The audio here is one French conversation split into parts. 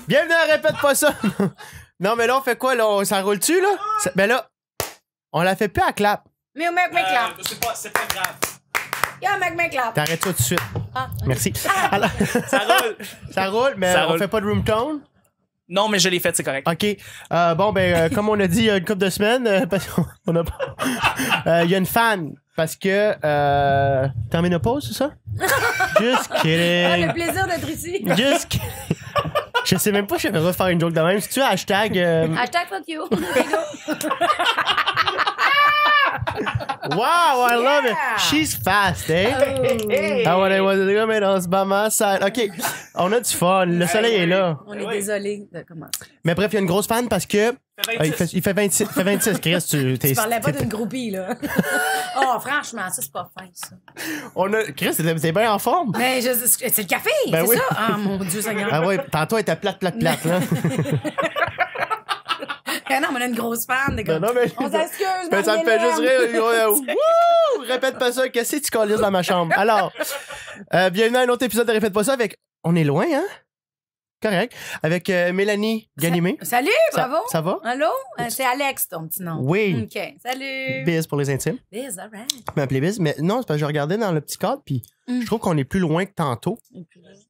Bienvenue à Répète pas ça! Non, mais là, on fait quoi, là? Ça roule-tu, là? Ben là, on la fait plus à clap. Mais on met clap. C'est pas grave. Y'a un mec clap. T'arrêtes ça tout de suite. Ah. Merci. Alors, Ça roule. ça roule, mais Ça on roule. fait pas de room tone. Non, mais je l'ai fait, c'est correct. OK. Bon, comme on a dit il y a une couple de semaines, parce qu'on a pas... il y a une fan, parce que... Terminopause, c'est ça? Just Ah, kidding. le plaisir d'être ici. Just kidding. Je sais même pas si je vais refaire une joke de même. Si tu as hashtag... Hashtag fuck you. Wow, I love it. Yeah. She's fast, eh? Oh. Ah ouais, ouais, mais on se bat ma side. OK. On a du fun. Le soleil est là. On est Ouais. désolé de commencer. Mais bref, il y a une grosse fan parce que... il fait 26. Il fait 26. Chris, Tu parlais pas d'une groupie, là. Oh, franchement, ça, c'est pas fin, ça. Chris, t'es bien en forme? Mais c'est le café, Ben c'est oui. ça? Ah, mon Dieu, Seigneur. Ah ouais, tantôt, elle était plate, là. Ah non, mais on a une grosse fan. Non, non, mais... On s'excuse, Mais ça me fait juste rire. Wouh! Répète pas ça. Qu'est-ce que tu collises dans ma chambre? Alors, bienvenue à un autre épisode de Répète pas ça avec... On est loin, hein? Correct. Avec Mélanie Ganimé. Salut, bravo. Ça va? Allô? C'est Alex, ton petit nom. Oui. OK, salut. Biz pour les intimes. Biz, all right. Tu m'appelais Biz. Mais non, c'est parce que je regardais dans le petit cadre, puis je trouve qu'on est plus loin que tantôt.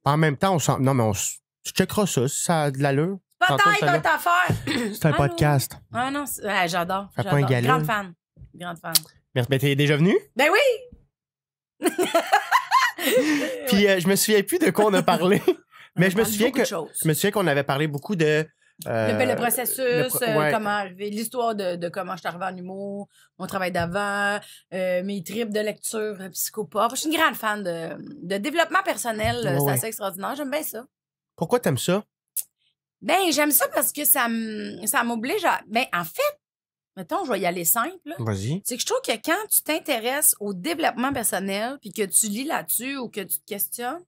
En même temps, on s'en... Non, mais tu checkeras ça, si ça a de l'allure. Tantôt, Peut-être ça notre affaire. C'est un Allô? podcast. Ah non, ouais, j'adore. Fais pas un J'adore. gala. Grande fan. Grande fan. Merci. Mais t'es déjà venu? Ben oui! Puis je me souviens plus de quoi on a parlé. Mais je me parle souviens beaucoup de que choses. je me souviens qu'on avait parlé beaucoup de Le processus, ouais. comment arriver, l'histoire de comment je suis arrivée en humour, mon travail d'avant, mes tripes de lecture psychopop. Je suis une grande fan de développement personnel. Ouais, C'est ouais. assez extraordinaire. J'aime bien ça. Pourquoi t'aimes ça? Ben, j'aime ça parce que ça m'oblige à... Ben, en fait, mettons, je vais y aller simple, là. Vas-y. C'est que je trouve que quand tu t'intéresses au développement personnel puis que tu lis là-dessus ou que tu te questionnes,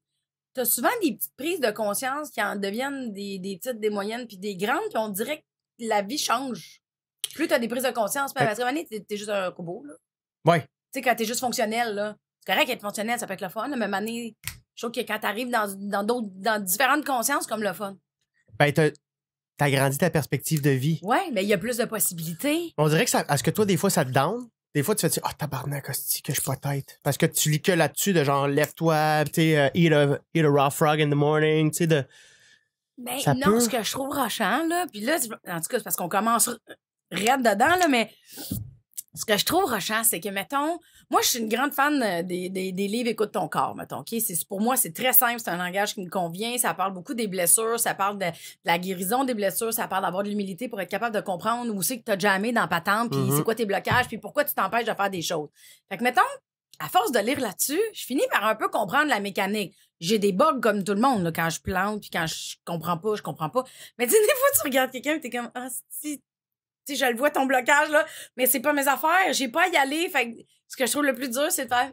tu as souvent des petites prises de conscience qui en deviennent des petites, des moyennes puis des grandes, puis on dirait que la vie change. Plus tu as des prises de conscience, puis parce qu'à un moment donné, t'es juste un robot, là. Ouais. Tu sais, quand t'es juste fonctionnel, là, c'est correct d'être fonctionnel, ça peut être le fun, là, mais à un moment donné, je trouve que quand t'arrives dans différentes consciences, comme le fun. Ben, t'as agrandi ta perspective de vie. Ouais, mais il y a plus de possibilités. On dirait que ça... Est-ce que toi, des fois, ça te down? Des fois, tu fais dire, ah, tabarnak, hostie, que je suis pas tête. Parce que tu lis que là-dessus, de genre, lève-toi, tu sais, eat a raw frog in the morning, tu sais, de. Ben Ça non, peut. ce que je trouve rochant, là, puis là, en tout cas, c'est parce qu'on commence raide dedans, là, mais ce que je trouve rochant, c'est que, mettons, moi, je suis une grande fan des livres Écoute ton corps, mettons, OK? Pour moi, c'est très simple, c'est un langage qui me convient, ça parle beaucoup des blessures, ça parle de la guérison des blessures, ça parle d'avoir de l'humilité pour être capable de comprendre où c'est que t'as jamais dans patente, puis c'est quoi tes blocages, puis pourquoi tu t'empêches de faire des choses. Fait que, mettons, à force de lire là-dessus, je finis par un peu comprendre la mécanique. J'ai des bugs comme tout le monde, là, quand je plante, puis quand je comprends pas, je comprends pas. Mais tu sais, des fois, tu regardes quelqu'un et t'es comme, ah, si, tu sais, je le vois ton blocage, là, mais c'est pas mes affaires, j'ai pas à y aller. Fait que ce que je trouve le plus dur, c'est de faire.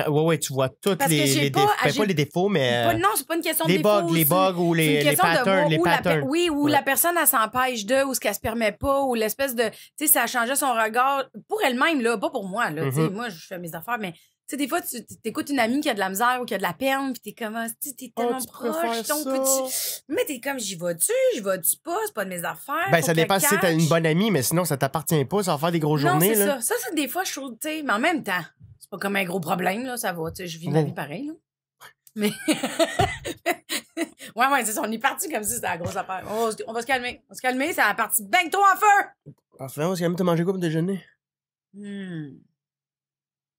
Ouais, tu vois toutes Parce que les j'ai défauts. pas- Ben, j'ai- pas les défauts, mais. Non, c'est pas une question de les défaut bugs, les aussi. bugs ou C'est une les question de patterns. voir Les où patterns. oui, où Ouais. la personne, elle s'empêche de, ou ce qu'elle se permet pas, ou l'espèce de, tu sais, ça a changé son regard pour elle-même, là, pas pour moi, là, tu sais, moi, je fais mes affaires, mais, tu sais, des fois, tu écoutes une amie qui a de la misère ou qui a de la peine, puis t'es comme, ah, t'es tellement tu proche, préfères ton ça. petit... Mais t'es comme, j'y vas-tu pas, c'est pas de mes affaires. Ben, faut ça qu'elle dépend si t'as catch. une bonne amie, mais sinon, ça t'appartient pas, ça va faire des grosses Non, journées, c'est là. ça. Ça, c'est des fois, je trouve, tu sais, mais en même temps, c'est pas comme un gros problème, là, ça va, tu sais, je vis ma Bon. vie pareil, là. Mais. ouais, c'est ça, on est parti comme si c'était la grosse affaire. On va se calmer. On va se calmer, c'est la partie bang toi en feu! Parfait, on s'est même mangé quoi pour déjeuner?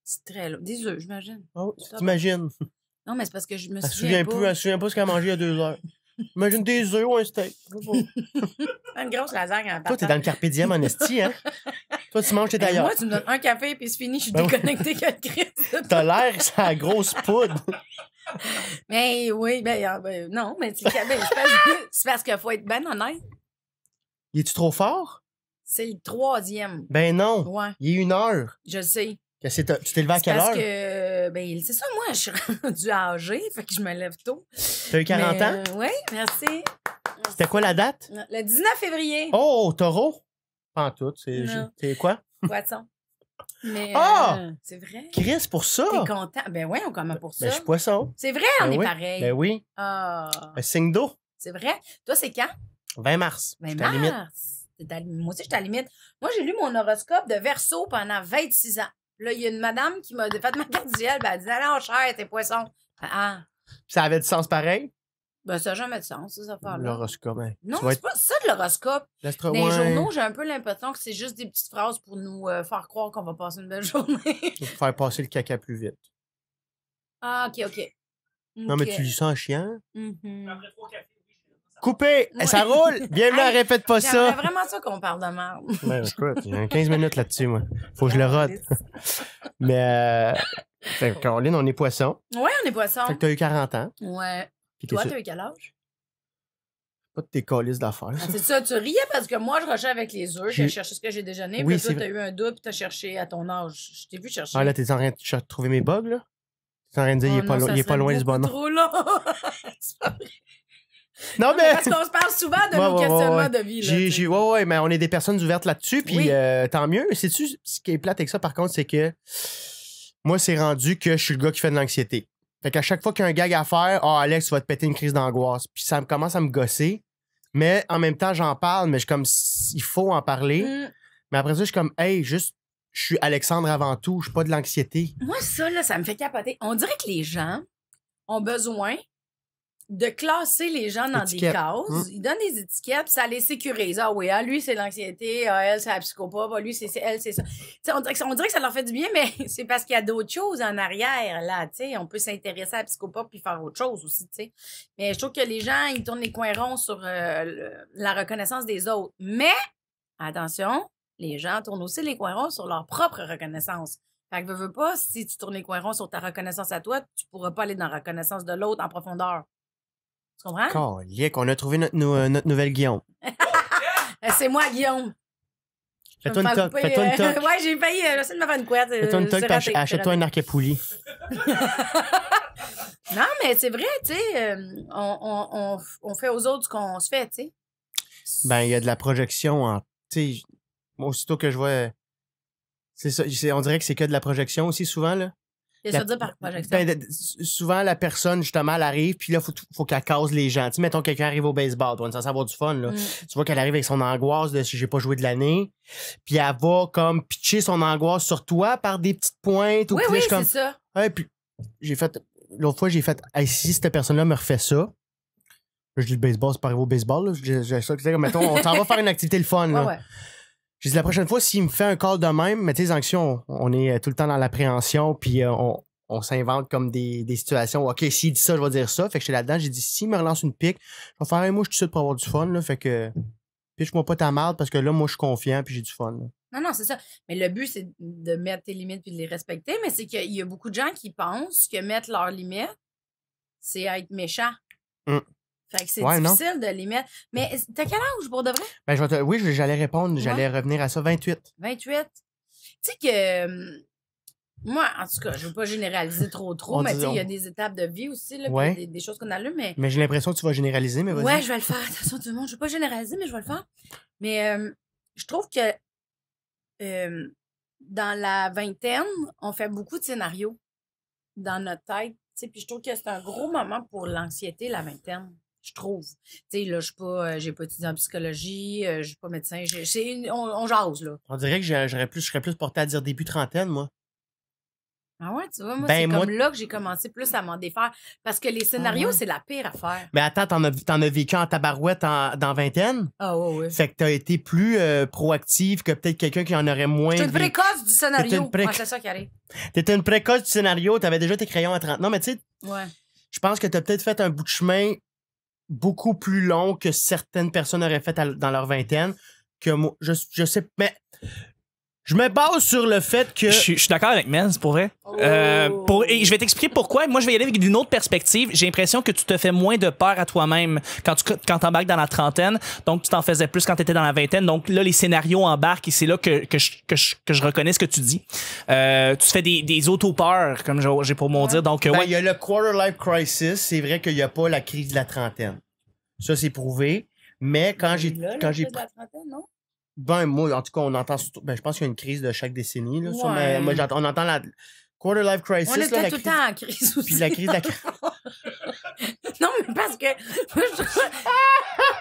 C'est très long. Des œufs, j'imagine. Oh, Ça t'imagines? Non, mais c'est parce que je me Elle se souviens pas. elle se souvient pas ce qu'elle a mangé il y a 2 heures. Imagine des œufs ou un steak. Une grosse lasagne en Toi, t'es dans le carpe diem en esti, hein? Toi, tu manges, t'es Ben, d'ailleurs. moi, tu me donnes un café puis c'est fini, je suis Ben oui. déconnectée que le Christ. T'as l'air, c'est la grosse poudre. Mais oui, non, mais c'est c'est parce qu'il faut être ben honnête. Il est-tu trop fort? C'est le 3e. Ben non. Ouais, Il est 1 heure. je le sais. Tu t'es levé à C'est quelle parce heure? que, ben, c'est ça, moi, je suis rendue âgée, fait que je me lève tôt. T'as eu 40 ans? Oui, merci. C'était quoi la date? Le 19 février. Oh, taureau? Pas en tout. Non. C'est quoi? Poisson. Mais, Ah! c'est vrai. Chris, pour ça? T'es content? Ben oui, on commence pour ça. Ben, je suis poisson. C'est vrai, on Ben est oui. pareil. Ben oui. Ah. Un signe d'eau. C'est vrai. Toi, c'est quand? 20 mars. 20 J'étais à la limite. mars. Moi aussi, j'étais à la limite. Moi, j'ai lu mon horoscope de Verseau pendant 26 ans. Là, il y a une madame qui m'a fait ma carte du ciel, ben, elle dit, allez, en cher, t'es poisson. Ah, Ça avait du sens pareil? ben, ça n'a jamais de sens, ces affaires-là. L'horoscope, hein. Non, Tu vas c'est pas ça de l'horoscope. l'astro- Dans les ouais. journaux, j'ai un peu l'impression que c'est juste des petites phrases pour nous faire croire qu'on va passer une belle journée. Pour faire passer le caca plus vite. Ah, OK. Non, mais tu lis ça en chiant? Mhm. Coupé! Ouais. Ça roule! Bienvenue à Hey, Répète pas J'aimerais ça! vraiment ça qu'on parle de merde. Ben, écoute, il y a 15 minutes là-dessus, moi. Faut que je le rode. Mais, fait que, Caroline, on est poisson. Ouais, on est poisson. Fait que t'as eu 40 ans. Ouais. Puis t'es Toi, sûr- t'as eu quel âge? pas de tes calices d'affaires. Ah, c'est ça, tu riais parce que moi, je rushais avec les œufs, J'ai- j'ai cherché ce que j'ai déjeuné, Oui, puis c'est toi, t'as vrai. eu un doute, puis t'as cherché à ton âge. Je t'ai vu chercher. Ah, là, t'es en train de trouver mes bugs, là? T'es en train de dire, Oh il est pas, non, lo- ça il est pas serait loin du beaucoup bon nom. trop long. C'est pas vrai. Non, Mais mais. parce qu'on se parle souvent de Ouais, nos ouais, questionnements ouais. de vie. Là, J'ai, tu sais. ouais, mais on est des personnes ouvertes là-dessus, puis Oui. tant mieux. Sais-tu, ce qui est plate avec ça, par contre, c'est que moi, c'est rendu que je suis le gars qui fait de l'anxiété. Fait qu'à chaque fois qu'il y a un gag à faire, oh, Alex, tu vas te péter une crise d'angoisse. Puis ça me commence à me gosser. Mais en même temps, j'en parle, mais je suis comme, il faut en parler. Mm. Mais après ça, je suis comme, hey, juste, je suis Alexandre avant tout, je suis pas de l'anxiété. Moi, ça, là, ça me fait capoter. On dirait que les gens ont besoin de classer les gens dans Étiquette. des cases. Ils donnent des étiquettes, puis ça les sécurise. Ah oui, ah, lui, c'est l'anxiété. Ah, elle, c'est la psychopathe. Ah, lui, c'est elle, c'est ça. Tu sais, on dirait que ça leur fait du bien, mais c'est parce qu'il y a d'autres choses en arrière, là. Tu sais, on peut s'intéresser à la psychopathe puis faire autre chose aussi, tu sais. Mais je trouve que les gens, ils tournent les coins ronds sur la reconnaissance des autres. Mais, attention, les gens tournent aussi les coins ronds sur leur propre reconnaissance. Fait que veux pas, si tu tournes les coins ronds sur ta reconnaissance à toi, tu pourras pas aller dans la reconnaissance de l'autre en profondeur. Tu comprends? Calique, on a trouvé notre nouvelle Guillaume. C'est moi, Guillaume. Je vais Fais-toi me une faire toque, couper, fais-toi une toque. Ouais, j'ai failli. J'essaie de me faire une couette. Fais-toi une toque, c'est puis raté, achète-toi c'est un arc à poulie. raté. Non, mais c'est vrai, tu sais, on fait aux autres ce qu'on se fait, tu sais. Ben, il y a de la projection en. Tu sais, moi, aussitôt que je vois. C'est ça, on dirait que c'est que de la projection aussi, souvent, là. Qu'est-ce que ça veut dire par projection? Ben, souvent, la personne, justement, elle arrive, puis là, faut qu'elle case les gens. Tu sais, mettons, quelqu'un arrive au baseball, toi, on est censé avoir du fun, là. Mm. Tu vois qu'elle arrive avec son angoisse de si j'ai pas joué de l'année, puis elle va, comme, pitcher son angoisse sur toi par des petites pointes. Ou Oui, puis là, oui, je suis c'est comme, ça. ouais, puis l'autre fois, j'ai fait, hey, si cette personne-là me refait ça, je dis le baseball, c'est pas arrivé au baseball, là. J'ai ça, comme, mettons, on s'en va faire une activité le fun, là. Ouais, ouais. J'ai dit la prochaine fois, s'il me fait un call de même, mais tu sais, les anxions, on est tout le temps dans l'appréhension, puis on s'invente comme des situations. OK, s'il dit ça, je vais dire ça. Fait que j'étais là-dedans, j'ai dit, s'il me relance une pique, je vais faire, hey, moi, je suis tout seul pour avoir du fun, là. Fait que, pitch-moi pas ta marde parce que là, moi, je suis confiant, puis j'ai du fun, là. Non, c'est ça. Mais le but, c'est de mettre tes limites puis de les respecter. Mais c'est qu'il y a beaucoup de gens qui pensent que mettre leurs limites, c'est être méchant. Mm. Fait que c'est Ouais, non? difficile de les mettre. Mais t'as quel âge pour de vrai? Ben, oui, j'allais répondre, j'allais revenir à ça, 28. 28. Tu sais que moi, en tout cas, je veux pas généraliser trop, On mais dit- tu sais, il y a des étapes de vie aussi, là, puis Ouais. des choses qu'on allume, mais Mais j'ai l'impression que tu vas généraliser, mais vas-y. ouais, je vais le faire. Attention, tout le monde, je veux pas généraliser, mais je vais le faire. Mais je trouve que dans la vingtaine, on fait beaucoup de scénarios dans notre tête. Tu sais, puis je trouve que c'est un gros moment pour l'anxiété, la vingtaine. Je trouve. Tu sais, là, je suis pas, j'ai pas étudié en psychologie, je suis pas médecin, on jase, là. On dirait que je serais plus porté à dire début trentaine, moi. Ah ouais, tu vois, moi, Ben, c'est moi- comme là que j'ai commencé plus à m'en défaire. Parce que les scénarios, ouais. c'est la pire affaire. Mais attends, t'en as vécu en tabarouette dans vingtaine? Ah ouais, ouais. Fait que t'as été plus proactive que peut-être quelqu'un qui en aurait moins. Je suis une vécu. précoce du scénario. T'es une Ouais, c'est ça qui arrive. T'étais une précoce du scénario, t'avais déjà tes crayons à 30. Non, mais tu sais, Ouais. je pense que t'as peut-être fait un bout de chemin beaucoup plus long que certaines personnes auraient fait dans leur vingtaine. Que moi, je sais, mais je me base sur le fait que. Je suis d'accord avec Mel, c'est pour vrai. Oh. Et je vais t'expliquer pourquoi. Moi, je vais y aller avec une autre perspective. J'ai l'impression que tu te fais moins de peur à toi-même quand t'embarques dans la trentaine. Donc, tu t'en faisais plus quand tu étais dans la vingtaine. Donc, là, les scénarios embarquent et c'est là que je reconnais ce que tu dis. Tu te fais des auto-peurs, comme j'ai pour mon dire. Donc, Ben, ouais. il y a le quarter life crisis. C'est vrai qu'il n'y a pas la crise de la trentaine. Ça, c'est prouvé. Mais quand j'ai. Là, Quand là, j'ai de la trentaine, non? Ben, moi, en tout cas, on entend surtout. Ben, je pense qu'il y a une crise de chaque décennie. Là, ça, Ouais. mais moi, on entend la quarter life crisis. On là, était la tout le crise- temps en crise aussi. Puis la crise de la. Non, mais parce que... moi,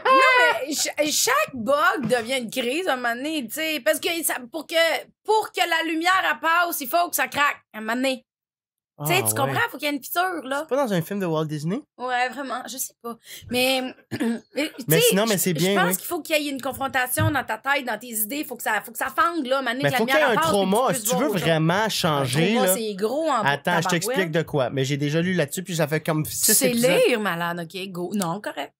non, mais chaque bug devient une crise à un moment donné, tu sais. Parce que pour que la lumière elle passe, il faut que ça craque à un moment donné. Tu sais, tu comprends? Faut qu'il y ait une fissure, là. C'est pas dans un film de Walt Disney? Ouais, vraiment, je sais pas. Mais sinon, mais c'est bien, je pense qu'il faut qu'il y ait une confrontation dans ta tête, dans tes idées. Faut que ça fende, là. Mais faut qu'il y ait un trauma. Si tu veux vraiment changer, là. C'est gros en Attends, je t'explique de quoi. Mais j'ai déjà lu là-dessus, puis ça fait comme 6 C'est épisodes. lire, malade, OK, go. Non, correct.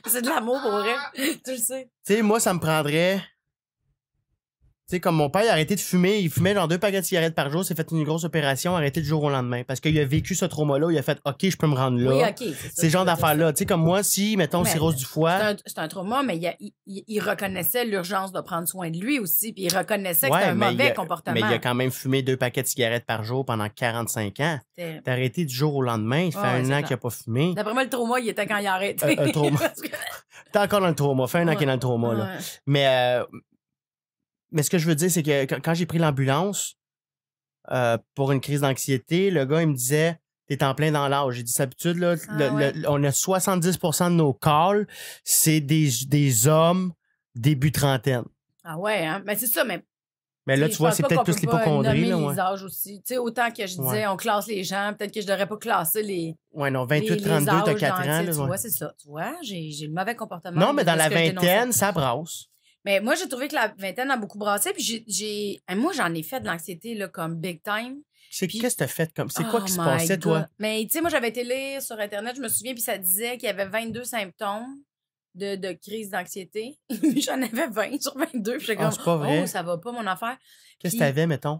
C'est de l'amour pour vrai. Tu le sais. Tu sais, moi, ça me prendrait... Tu sais, comme mon père, il a arrêté de fumer. Il fumait genre 2 paquets de cigarettes par jour. S'est fait une grosse opération, arrêté du jour au lendemain. Parce qu'il a vécu ce trauma-là. Il a fait, OK, je peux me rendre là. Oui, OK. C'est ça, ces genres d'affaires-là. Tu sais, comme moi, si, mettons, cirrhose du foie. C'est un trauma, mais il reconnaissait l'urgence de prendre soin de lui aussi. Puis il reconnaissait que c'était un mauvais comportement. Mais il a quand même fumé 2 paquets de cigarettes par jour pendant 45 ans. T'as arrêté du jour au lendemain. Ça fait 1 an qu'il n'a pas fumé. D'après moi, le trauma, il était quand il a arrêté. Un trauma. T'es encore dans le trauma. Fait 1 an qu'il est dans le trauma, là. Mais ce que je veux dire, c'est que quand j'ai pris l'ambulance pour une crise d'anxiété, le gars, il me disait, t'es en plein dans l'âge. J'ai dit, d'habitude, là, on a 70% de nos calls, c'est des hommes début trentaine. Ah ouais, hein? Mais c'est ça, mais là, tu vois, c'est peut-être plus l'hypocondrie. Là, les âges aussi. Tu sais, autant que je disais, on classe les gens, peut-être que je devrais pas classer les... Ouais, non, 28, 32, t'as 4 ans. Là, tu vois, c'est ça. Tu vois, j'ai le mauvais comportement. Non, mais dans la vingtaine, ça brasse. Mais moi, j'ai trouvé que la vingtaine a beaucoup brassé. Puis moi, j'en ai fait de l'anxiété là, comme big time. Qu'est-ce que t'as fait comme? C'est quoi qui se passait, toi? Mais tu sais, moi, j'avais été lire sur Internet, je me souviens, puis ça disait qu'il y avait 22 symptômes de crise d'anxiété. J'en avais 20 sur 22. Puis j'étais comme, c'est pas vrai. Oh, ça va pas, mon affaire. Qu'est-ce que t'avais, mettons?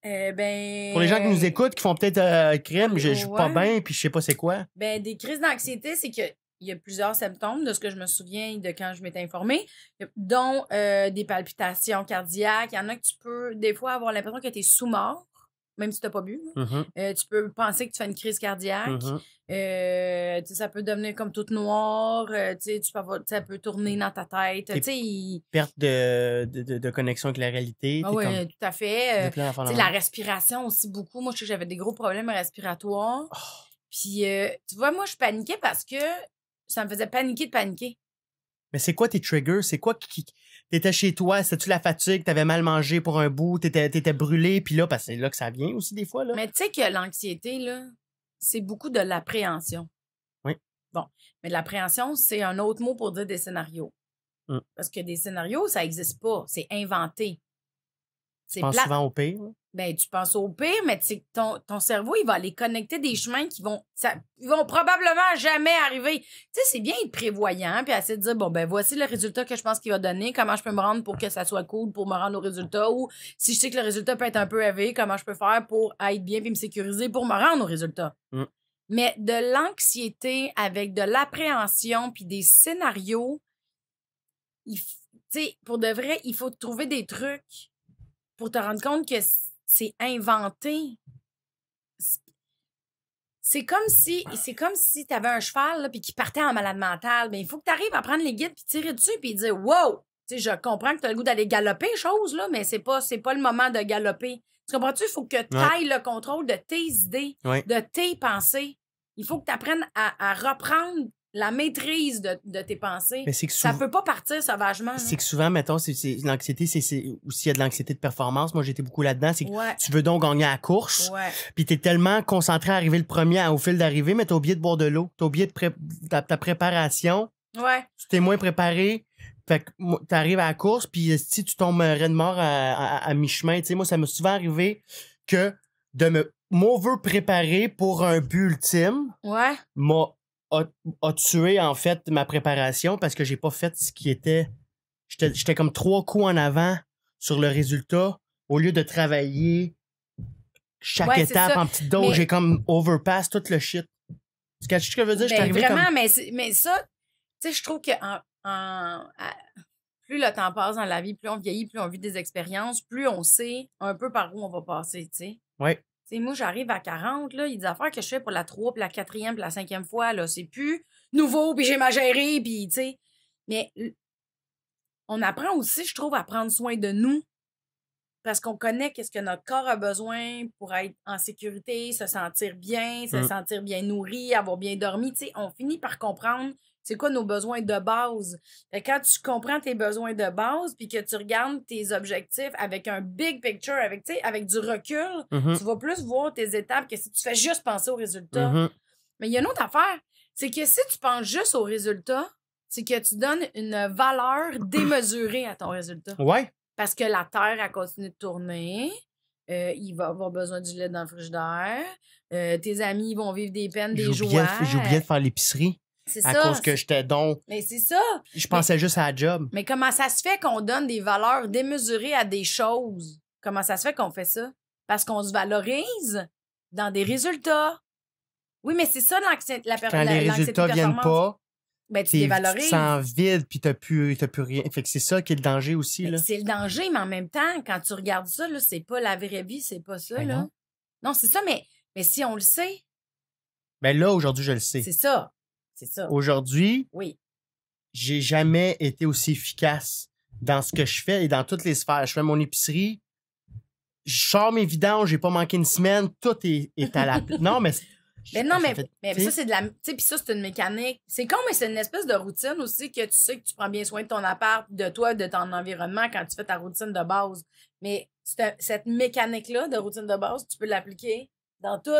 Pour les gens qui nous écoutent, qui font peut-être crème, je suis pas bien, puis je sais pas c'est quoi. Ben, des crises d'anxiété, c'est que il y a plusieurs symptômes de ce que je me souviens de quand je m'étais informée, dont des palpitations cardiaques. Il y en a que tu peux, des fois, avoir l'impression que tu es sous-mort, même si tu n'as pas bu. Tu peux penser que tu fais une crise cardiaque. Ça peut devenir comme toute noire. Ça peut tourner dans ta tête. Perte de connexion avec la réalité. Oui, tout à fait. La la respiration aussi beaucoup. Moi, je sais que j'avais des gros problèmes respiratoires. Puis, tu vois, moi, je paniquais parce que ça me faisait paniquer de paniquer. Mais c'est quoi tes triggers? C'est quoi qui... T'étais chez toi, c'était-tu la fatigue? T'avais mal mangé pour un bout? T'étais brûlé? Puis là, parce que c'est là que ça vient aussi des fois, là. Mais tu sais que l'anxiété, là, c'est beaucoup de l'appréhension. Oui. Bon. Mais l'appréhension, c'est un autre mot pour dire des scénarios. Parce que des scénarios, ça n'existe pas. C'est inventé. Tu penses souvent au pire? Ben, tu penses au pire, mais ton cerveau, il va aller connecter des chemins qui vont probablement jamais arriver. Tu sais, c'est bien être prévoyant, puis essayer de dire, bon, ben, voici le résultat que je pense qu'il va donner, comment je peux me rendre pour que ça soit cool pour me rendre au résultat, ou si je sais que le résultat peut être un peu élevé, comment je peux faire pour être bien puis me sécuriser pour me rendre au résultat. Mais de l'anxiété avec de l'appréhension puis des scénarios, tu sais, pour de vrai, il faut trouver des trucs pour te rendre compte que c'est inventé. C'est comme si tu avais un cheval là, puis qui partait en malade mental. Mais il faut que tu arrives à prendre les guides puis tirer dessus puis dire wow, tu sais, je comprends que tu as le goût d'aller galoper chose là, mais c'est pas le moment de galoper. Tu comprends-tu? Il faut que tu ailles le contrôle de tes idées, de tes pensées. Il faut que tu apprennes à reprendre la maîtrise de tes pensées. Mais c'est que ça peut pas partir sauvagement. C'est que souvent, mettons, l'anxiété, c'est aussi il y a de l'anxiété de performance. Moi, j'étais beaucoup là-dedans. C'est que tu veux donc gagner à la course. Puis t'es tellement concentré à arriver le premier au fil d'arrivée, mais t'as oublié de boire de l'eau. T'as oublié ta préparation. Tu t'es moins préparé. Fait que t'arrives à la course, puis si tu tombes raide mort à mi-chemin, tu sais, moi, ça m'est souvent arrivé que de m'over-préparer pour un but ultime a tué, en fait, ma préparation parce que j'ai pas fait ce qui était... J'étais comme 3 coups en avant sur le résultat au lieu de travailler chaque étape en petites doses. J'ai comme overpass tout le shit. Tu catches ce que je veux dire? Ben, vraiment, comme... mais ça, tu sais, je trouve que plus le temps passe dans la vie, plus on vieillit, plus on vit des expériences, plus on sait un peu par où on va passer, tu sais. Oui. T'sais, moi, j'arrive à 40, là, il y a des affaires que je fais pour la 3, puis la 4e, puis la 5e fois, là, c'est plus nouveau, puis j'ai ma gérée, puis, tu sais. Mais on apprend aussi, je trouve, à prendre soin de nous. parce qu'on connaît qu'est-ce que notre corps a besoin pour être en sécurité, se sentir bien, se sentir bien nourri, avoir bien dormi. Tu sais, on finit par comprendre c'est quoi nos besoins de base. Fait que quand tu comprends tes besoins de base puis que tu regardes tes objectifs avec un big picture, avec, tu sais, avec du recul, tu vas plus voir tes étapes que si tu fais juste penser aux résultats. Mais il y a une autre affaire, c'est que si tu penses juste aux résultats, c'est que tu donnes une valeur démesurée à ton résultat. Ouais. Parce que la Terre, elle continue de tourner. Il va avoir besoin du lait dans le frigidaire. Tes amis vont vivre des peines, des joies. J'ai oublié de faire l'épicerie. C'est à ça. cause que j'étais donc. Mais c'est ça. Je pensais juste à la job. Mais comment ça se fait qu'on donne des valeurs démesurées à des choses? Comment ça se fait qu'on fait ça? Parce qu'on se valorise dans des résultats. Oui, mais c'est ça l'anxiété Quand les résultats viennent pas, ben, tu tu dévalorises. te sens vide puis t'as plus rien. Fait que c'est ça qui est le danger aussi. Là. C'est le danger, mais en même temps, quand tu regardes ça, là, c'est pas la vraie vie, c'est pas ça. Ben là. non. Non, c'est ça, mais si on le sait, Ben là, aujourd'hui, je le sais. c'est ça. C'est ça. Aujourd'hui, Oui. j'ai jamais été aussi efficace dans ce que je fais et dans toutes les sphères. Je fais mon épicerie, je sors mes vidanges, j'ai pas manqué une semaine, tout est à la Non, mais. Mais non, mais t'sais, ça, c'est de la. Tu sais, puis ça, c'est une mécanique. C'est con, mais c'est une espèce de routine aussi que tu sais que tu prends bien soin de ton appart, de toi, de ton environnement quand tu fais ta routine de base. Mais cette mécanique-là de routine de base, tu peux l'appliquer dans tout.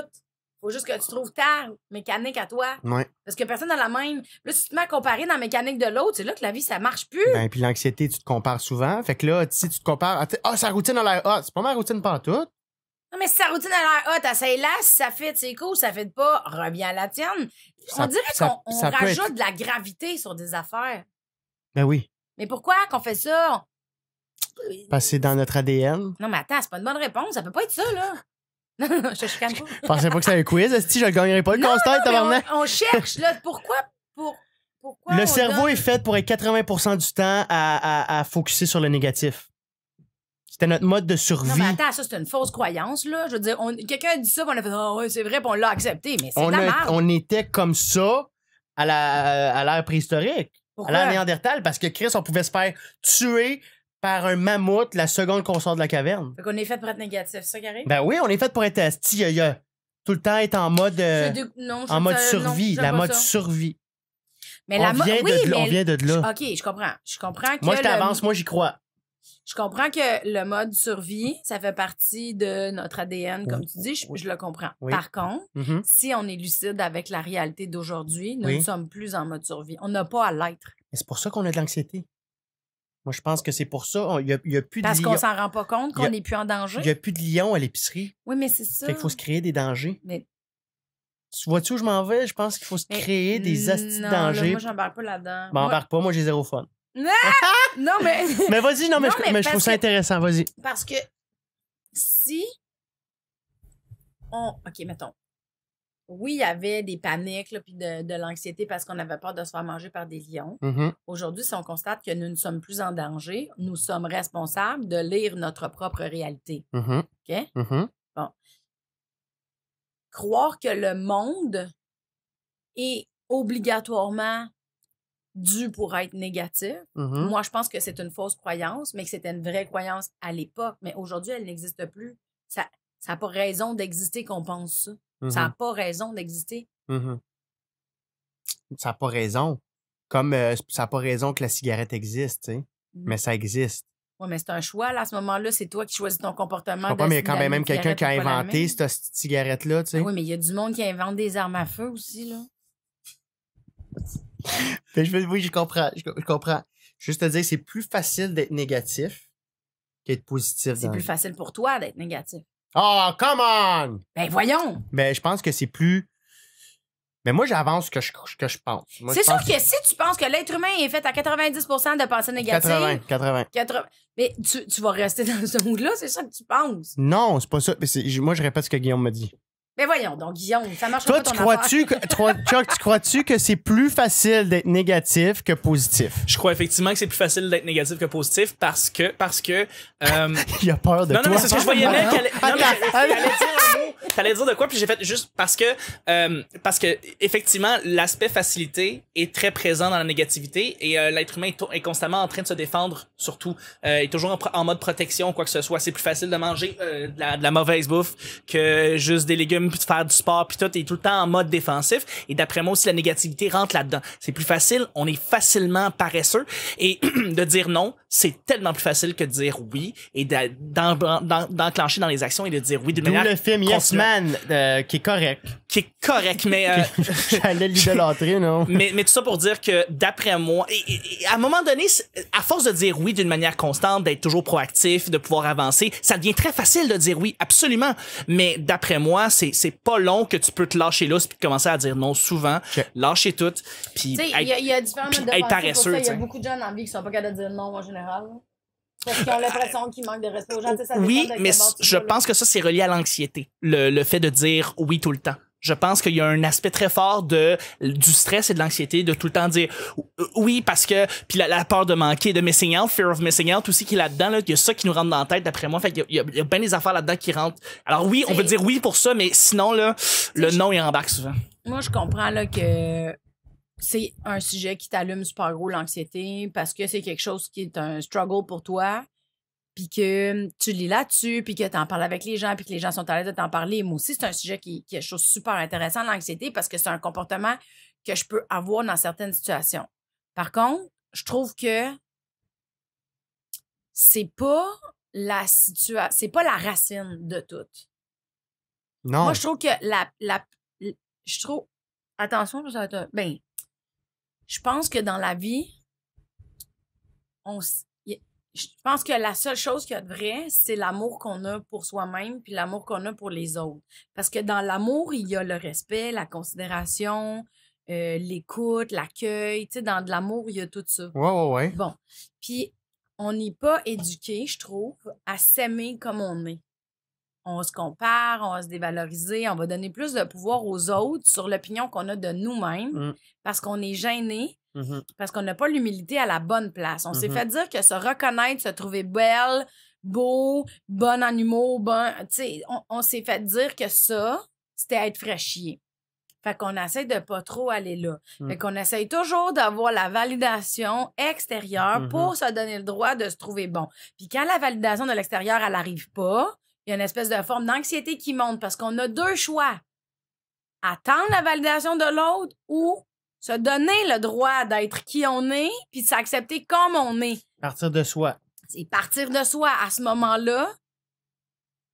Faut juste que tu trouves ta mécanique à toi. Ouais. Parce que personne n'a la même. Là, si tu te mets à comparer dans la mécanique de l'autre, c'est là que la vie, ça marche plus. Ben, puis l'anxiété, tu te compares souvent. Fait que là, si tu te compares, sa routine a l'air hot. C'est pas ma routine pantoute. Non, mais si sa routine a l'air hot, essaye-la. Si ça fait, c'est cool. Si ça fait pas, reviens à la tienne. On dirait qu'on ça peut rajoute être- de la gravité sur des affaires. Ben oui. Mais pourquoi qu'on fait ça? Parce que c'est dans notre ADN. Non, mais attends, c'est pas une bonne réponse. Ça peut pas être ça, là. Non, je te chicane pas. Je pensais pas que c'était un quiz. Si je le gagnerais pas, le casse-tête, Mais tabarnak. on cherche, là. Pourquoi Le on cerveau donne- est fait pour être 80% du temps à focuser sur le négatif. C'était notre mode de survie. Non, mais attends, ça, c'est une fausse croyance, là. Je veux dire, quelqu'un a dit ça, puis on a fait, ah ouais, c'est vrai, puis on l'a accepté, mais c'est de la merde. On était comme ça à l'ère préhistorique, Pourquoi? à l'ère néandertale, parce que Chris, on pouvait se faire tuer par un mammouth la seconde qu'on sort de la caverne. Fait qu'on est fait pour être négatif, c'est ça qui arrive? Ben oui, on est fait pour être asti, tout le temps être en mode Non, en mode ça- non, survie, j'aime la pas mode ça. survie. Mais On la vient oui, de là, mais- on vient de là. OK, je comprends. Je comprends que Moi je t'avance, moi j'y crois. je comprends que le mode survie, ça fait partie de notre ADN, comme tu dis, je le comprends. Oui. Par contre, Mhm. si on est lucide avec la réalité d'aujourd'hui, nous Oui. ne sommes plus en mode survie. On n'a pas à l'être. Mais c'est pour ça qu'on a de l'anxiété. Moi je pense que c'est pour ça, il y a plus de Parce qu'on lions. s'en rend pas compte Il y a- qu'on n'est plus en danger. Il y a plus de lions à l'épicerie. Oui, mais c'est ça. Fait qu'il faut se créer des dangers. Mais- Tu vois-tu où je m'en vais? Je pense qu'il faut se mais- créer des astis de non, là, dangers. moi, j'embarque pas là-dedans. Bon, embarque pas, moi j'ai zéro fun. Non, mais... Mais vas-y, non, mais, Non, mais je trouve parce ça que- intéressant, vas-y. Parce que si on... OK, mettons. Oui, il y avait des paniques là, puis de l'anxiété parce qu'on avait peur de se faire manger par des lions. Mhm. Aujourd'hui, si on constate que nous ne sommes plus en danger, nous sommes responsables de lire notre propre réalité. Mhm. OK? Mhm. Croire que le monde est obligatoirement dû pour être négatif, Mhm. moi, je pense que c'est une fausse croyance, mais que c'était une vraie croyance à l'époque. Mais aujourd'hui, elle n'existe plus. Ça n'a pas raison d'exister qu'on pense ça. Ça n'a Mhm. pas raison d'exister. Mhm. Ça n'a pas raison. Comme ça n'a pas raison que la cigarette existe, tu sais. Mais ça existe. Oui, mais c'est un choix, là. À ce moment-là, c'est toi qui choisis ton comportement. Je comprends, mais il y a quand d'allumer même une quelqu'un qui a cigarette ou pas inventé l'allumer. cette cigarette-là, tu sais. Ah oui, mais il y a du monde qui invente des armes à feu aussi, là. Oui, je comprends. Je comprends. Juste te dire, c'est plus facile d'être négatif qu'être positif. C'est dans plus la vie. facile pour toi d'être négatif. Oh, come on! Ben voyons! Ben, je pense que c'est plus. Mais moi, j'avance ce que je pense. Moi, C'est je sûr pense que si tu penses que l'être humain est fait à 90% de pensées négatives, 80. mais tu vas rester dans ce mood-là, c'est ça que tu penses. Non, c'est pas ça. Moi, je répète ce que Guillaume m'a dit. Mais voyons, donc, Guillaume, ça marche Toi, pas ton Chuck, tu crois-tu que c'est plus facile d'être négatif que positif? Je crois effectivement que c'est plus facile d'être négatif que positif parce que Il a peur de non, toi. non, mais c'est ce que je voyais bien Attends. t'allais dire de quoi, puis j'ai fait juste parce que effectivement, l'aspect facilité est très présent dans la négativité et l'être humain est constamment en train de se défendre, surtout. Est toujours en mode protection, quoi que ce soit. C'est plus facile de manger de la mauvaise bouffe que juste des légumes, puis de faire du sport, puis tout. T'es tout le temps en mode défensif. Et d'après moi aussi, la négativité rentre là-dedans. C'est plus facile, on est facilement paresseux. Et de dire non, c'est tellement plus facile que de dire oui et d'enclencher dans les actions et de dire oui d'une D'où manière le film Yes Man, qui est correct. qui est correct, mais J'allais l'idolâtrer, non? mais tout ça pour dire que d'après moi, et à un moment donné, à force de dire oui d'une manière constante, d'être toujours proactif, de pouvoir avancer, ça devient très facile de dire oui, absolument. Mais d'après moi, c'est pas long que tu peux te lâcher là puis commencer à dire non souvent, lâcher tout, puis Tu sais, il y a différents modes de être pensée pour ça. paresseux. Il y a t'sais. beaucoup de gens dans la vie qui sont pas capables de dire non en général. Parce qu'ils ont l'impression qu'ils manquent de respect aux gens. Tu sais, ça Oui, dépend de mais quel bord tu je vas, là. pense que ça, c'est relié à l'anxiété. Le fait de dire oui tout le temps. Je pense qu'il y a un aspect très fort du stress et de l'anxiété, de tout le temps dire oui parce que, puis la peur de manquer, de missing out, fear of missing out aussi qui est là-dedans, là, il y a ça qui nous rentre dans la tête d'après moi. Fait qu'il y a bien des affaires là-dedans qui rentrent. Alors oui, on veut dire oui pour ça, mais sinon, là, le non, il embarque souvent. Moi, je comprends là, que c'est un sujet qui t'allume super gros l'anxiété parce que c'est quelque chose qui est un struggle pour toi. Puis que tu lis là-dessus, puis que tu en parles avec les gens, puis que les gens sont à l'aise de t'en parler. Moi aussi, c'est un sujet qui est chose super intéressant, l'anxiété, parce que c'est un comportement que je peux avoir dans certaines situations. Par contre, je trouve que c'est pas c'est pas la racine de tout. Non. Moi, je trouve que je trouve, attention, ça va être je pense que dans la vie, je pense que la seule chose qu'il y a de vrai, c'est l'amour qu'on a pour soi-même puis l'amour qu'on a pour les autres. Parce que dans l'amour, il y a le respect, la considération, l'écoute, l'accueil. Tu sais, dans de l'amour, il y a tout ça. Ouais. Bon. Puis, on n'est pas éduqué, je trouve, à s'aimer comme on est. On se compare, on va se dévaloriser, on va donner plus de pouvoir aux autres sur l'opinion qu'on a de nous-mêmes parce qu'on est gêné. Parce qu'on n'a pas l'humilité à la bonne place. On s'est fait dire que se reconnaître, se trouver belle, beau, bonne en humour, tu sais, on s'est fait dire que ça, c'était être fraîchier. Fait qu'on essaie de pas trop aller là. Fait qu'on essaie toujours d'avoir la validation extérieure pour se donner le droit de se trouver bon. Puis quand la validation de l'extérieur, elle arrive pas, il y a une espèce de forme d'anxiété qui monte parce qu'on a deux choix. Attendre la validation de l'autre ou se donner le droit d'être qui on est puis de s'accepter comme on est. Partir de soi. C'est partir de soi. À ce moment-là,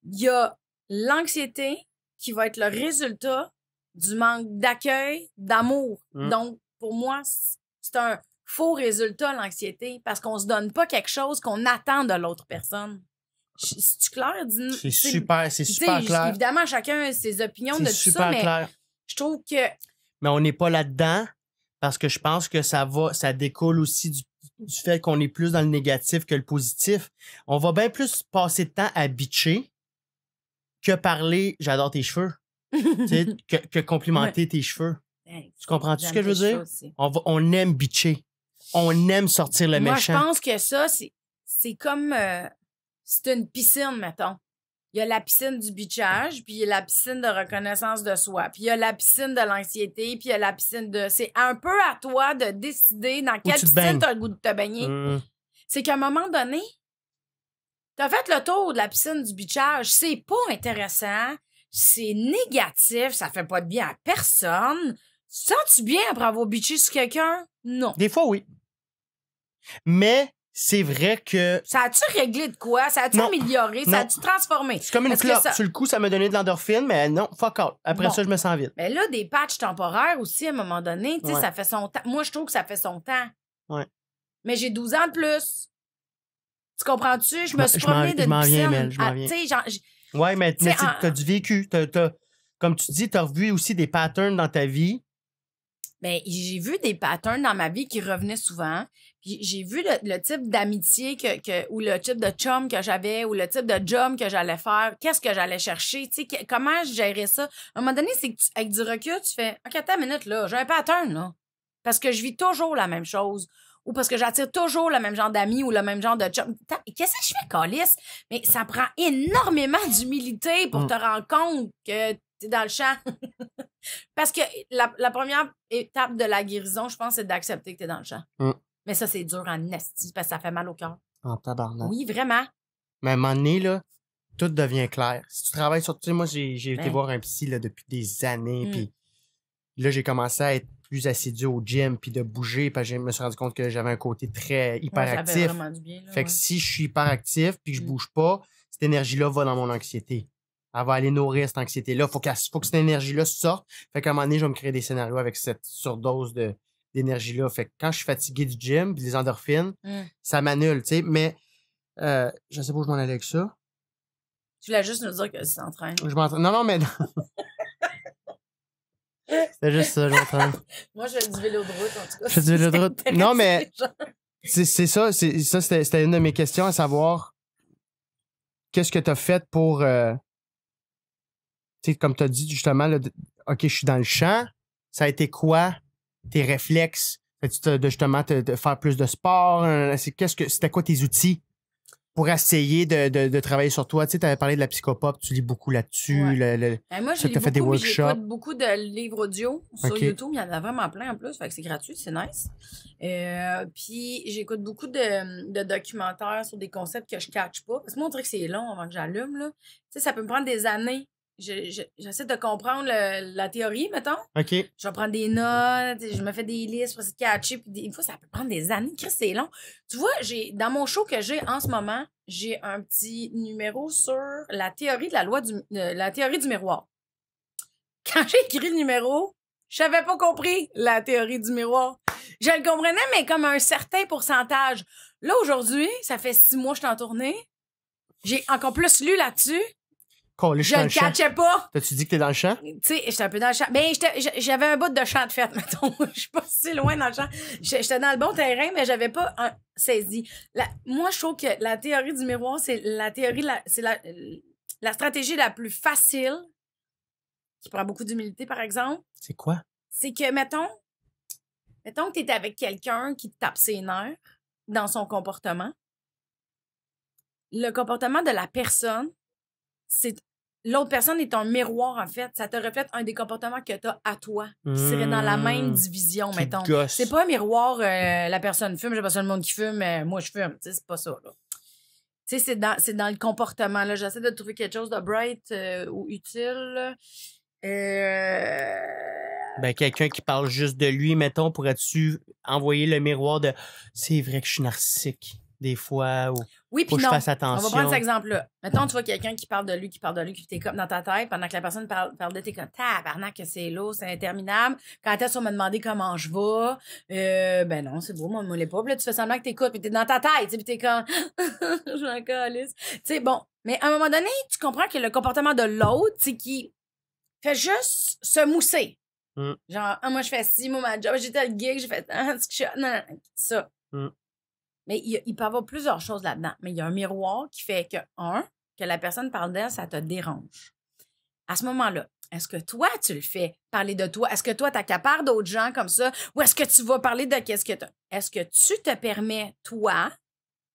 il y a l'anxiété qui va être le résultat du manque d'accueil, d'amour. Donc, pour moi, c'est un faux résultat, l'anxiété, parce qu'on se donne pas quelque chose qu'on attend de l'autre personne. C'est-tu clair? C'est super clair. Évidemment, chacun a ses opinions de tout ça, super mais clair. je trouve que... Mais on n'est pas là-dedans parce que je pense que ça découle aussi du fait qu'on est plus dans le négatif que le positif. On va bien plus passer de temps à bitcher que parler « j'adore tes cheveux ». que complimenter tes cheveux. Tu comprends-tu ce que je veux dire? On aime bitcher. On aime sortir le méchant. Moi, je pense que ça, c'est comme... c'est une piscine, mettons. Il y a la piscine du bitchage, puis il y a la piscine de reconnaissance de soi, puis il y a la piscine de l'anxiété, puis il y a la piscine de... C'est un peu à toi de décider dans quelle piscine tu as le goût de te baigner. C'est qu'à un moment donné, tu as fait le tour de la piscine du bitchage. C'est pas intéressant, c'est négatif, ça fait pas de bien à personne. Sens-tu bien après avoir bitché sur quelqu'un? Non. Des fois, oui. Mais... c'est vrai que... Ça a-tu réglé de quoi? Ça a-tu amélioré? Ça a-tu transformé? C'est comme une clope. Sur le coup, ça m'a donné de l'endorphine, mais non, fuck out. Après ça, je me sens vite. Mais là, des patchs temporaires aussi, à un moment donné, tu sais, ça fait son temps. Moi, je trouve que ça fait son temps. Ouais. Mais j'ai 12 ans de plus. Tu comprends-tu? Je me suis promenée d'une piscine. Je m'en viens. Tu sais, genre... Ouais, mais t'as du vécu. Comme tu dis, t'as revu aussi des patterns dans ta vie. Ben, j'ai vu des patterns dans ma vie qui revenaient souvent. Puis j'ai vu le type d'amitié ou le type de chum que j'avais ou le type de job que j'allais faire. Qu'est-ce que j'allais chercher? Tu sais, comment je gérais ça? À un moment donné, c'est que avec du recul, tu fais OK, attends une minute, là. J'ai un pattern, là. Parce que je vis toujours la même chose. Ou parce que j'attire toujours le même genre d'amis ou le même genre de chum. Qu'est-ce que je fais, câlisse? Mais ça prend énormément d'humilité pour te rendre compte que t'es dans le champ. Parce que la première étape de la guérison, je pense, c'est d'accepter que t'es dans le champ. Mais ça, c'est dur en esti parce que ça fait mal au cœur. En tabarnak. Oui, vraiment. Mais à un moment donné, là, tout devient clair. Si tu travailles sur... Tu sais, moi, j'ai été voir un psy là, depuis des années, puis là, j'ai commencé à être plus assidu au gym, puis de bouger, puis je me suis rendu compte que j'avais un côté très hyperactif. Ça fait vraiment du bien, là, fait que si je suis hyperactif, puis que je bouge pas, cette énergie-là va dans mon anxiété. Elle va aller nourrir cette anxiété-là. Faut que cette énergie-là sorte. Fait qu'à un moment donné, je vais me créer des scénarios avec cette surdose d'énergie-là. Fait que quand je suis fatigué du gym, puis les endorphines, ça m'annule, tu sais. Mais je sais pas où je m'en allais avec ça. Tu voulais juste nous dire que tu t'entraînes. Non, mais... C'est juste ça, je m'entraîne. Moi, je fais du vélo de route, en tout cas. Je fais du vélo de route. Non, mais c'est ça. C'était une de mes questions, à savoir qu'est-ce que tu as fait pour... tu sais, comme tu as dit justement, là, OK, je suis dans le champ. Ça a été quoi tes réflexes? De justement de faire plus de sport? C'était quoi tes outils pour essayer de travailler sur toi? Tu sais, tu avais parlé de la psychopop, tu lis beaucoup là-dessus. Ouais. Moi, j'ai fait des workshops. J'écoute beaucoup de livres audio sur YouTube. Il y en a vraiment plein en plus. Fait que c'est gratuit, c'est nice. Puis j'écoute beaucoup de documentaires sur des concepts que je catch pas. Parce que moi, on dirait que c'est long avant que j'allume, là. Tu sais, ça peut me prendre des années. J'essaie de comprendre la théorie, mettons. OK. Je vais prendre des notes, je me fais des listes pour essayer de catcher. Puis des fois, ça peut prendre des années. Chris, c'est long. Tu vois, dans mon show que j'ai en ce moment, j'ai un petit numéro sur la théorie la théorie du miroir. Quand j'ai écrit le numéro, je n'avais pas compris la théorie du miroir. Je le comprenais, mais comme un certain pourcentage. Là, aujourd'hui, ça fait 6 mois que je suis en tournée. J'ai encore plus lu là-dessus. Je ne catchais pas. T'as-tu dit que t'es dans le champ? Tu sais, j'étais un peu dans le champ. Ben, j'avais un bout de champ de fête, mettons. Je suis pas si loin dans le champ. J'étais dans le bon terrain, mais j'avais pas saisi. Moi, je trouve que la théorie du miroir, c'est la stratégie la plus facile, qui prend beaucoup d'humilité, par exemple. C'est quoi? C'est que, mettons que t'es avec quelqu'un qui te tape ses nerfs dans son comportement. Le comportement de la personne, l'autre personne est un miroir, en fait. Ça te reflète un des comportements que tu as à toi. Qui serait dans la même division, mettons. C'est pas un miroir, la personne fume, j'ai pas ça le monde qui fume, mais moi je fume. Tu sais, c'est pas ça, là. Tu sais, c'est dans le comportement, là. J'essaie de trouver quelque chose de bright ou utile. Ben, quelqu'un qui parle juste de lui, mettons, pourrais-tu envoyer le miroir de c'est vrai que je suis narcissique, des fois, ou oui, faut que je fasse attention. On va prendre cet exemple-là. Mettons, tu vois quelqu'un qui parle de lui, puis t'es comme dans ta tête, pendant que la personne parle de t'es comme tabarnak, que c'est lourd, c'est interminable. Quand est-ce qu'on m'a demandé comment je vais? Ben non, c'est beau, moi, je l'ai pas. Puis là, tu fais semblant que t'écoutes, puis t'es dans ta tête, puis t'es comme je m'en calisse. Tu sais, bon. Mais à un moment donné, tu comprends que le comportement de l'autre, c'est qui fait juste se mousser. Genre, moi, je fais ci, moi, ma job, j'étais le gig, j'ai fait non, ça. Mais il peut y avoir plusieurs choses là-dedans. Mais il y a un miroir qui fait que la personne parle d'elle, ça te dérange. À ce moment-là, est-ce que toi, tu le fais parler de toi? Est-ce que toi, tu accapares d'autres gens comme ça? Ou est-ce que tu vas parler de qu'est-ce que tu... Est-ce que tu te permets, toi,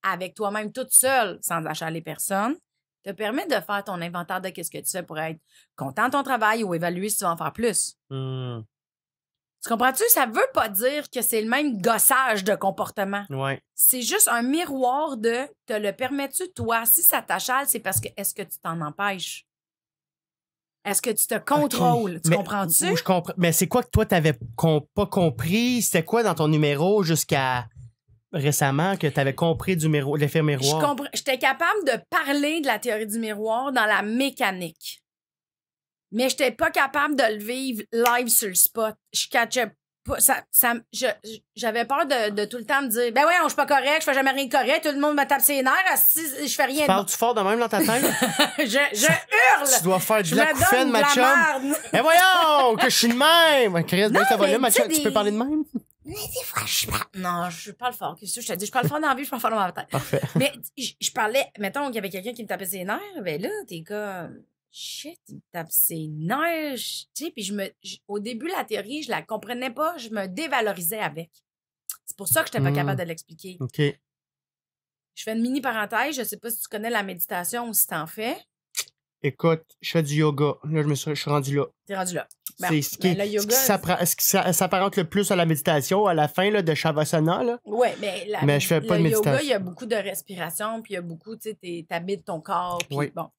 avec toi-même toute seule, sans achaler personne, te permets de faire ton inventaire de qu'est-ce que tu fais pour être content de ton travail ou évaluer si tu vas en faire plus? Tu comprends-tu? Ça veut pas dire que c'est le même gossage de comportement. Ouais. C'est juste un miroir de te le permets-tu, toi? Si ça t'achale, c'est parce que est-ce que tu t'en empêches? Est-ce que tu te contrôles? Okay. Tu comprends-tu? Je comprends. Mais c'est quoi que toi, t'avais pas compris? C'était quoi dans ton numéro jusqu'à récemment que t'avais compris l'effet miroir? J'étais capable de parler de la théorie du miroir dans la mécanique. Mais j'étais pas capable de le vivre live sur le spot. Je catchais j'avais peur de tout le temps me dire, ben ouais, je suis pas correct, je fais jamais rien de correct, tout le monde me tape ses nerfs, si je fais rien de bon. Parles-tu fort de même dans ta tête? je hurle! Tu dois faire de Je la me couffaine, donne ma de la chum. merde. Mais voyons, que je suis de même. Chris, ben, ça va mais là, ma tu sais, chum. Tu peux parler de même? Mais des fois, non, je parle fort. Qu'est-ce que je te dis? Je parle fort dans la vie, je parle fort dans ma tête. Parfait. Mais je parlais, mettons qu'il y avait quelqu'un qui me tapait ses nerfs, ben là, t'es comme, shit, il me tape ses nerfs, tu sais, puis au début, la théorie, je la comprenais pas, je me dévalorisais avec. C'est pour ça que j'étais pas capable de l'expliquer. OK. Je fais une mini parenthèse, je sais pas si tu connais la méditation ou si t'en fais. Écoute, je fais du yoga. Là, je suis rendu là. T'es rendu là. C'est ce qui le yoga, est-ce que ça s'apparente le plus à la méditation à la fin là, de Shavasana, là? Ouais, mais je fais pas de le méditation. yoga, il y a beaucoup de respiration, puis il y a beaucoup, tu sais, t'habites ton corps, puis Oui. bon.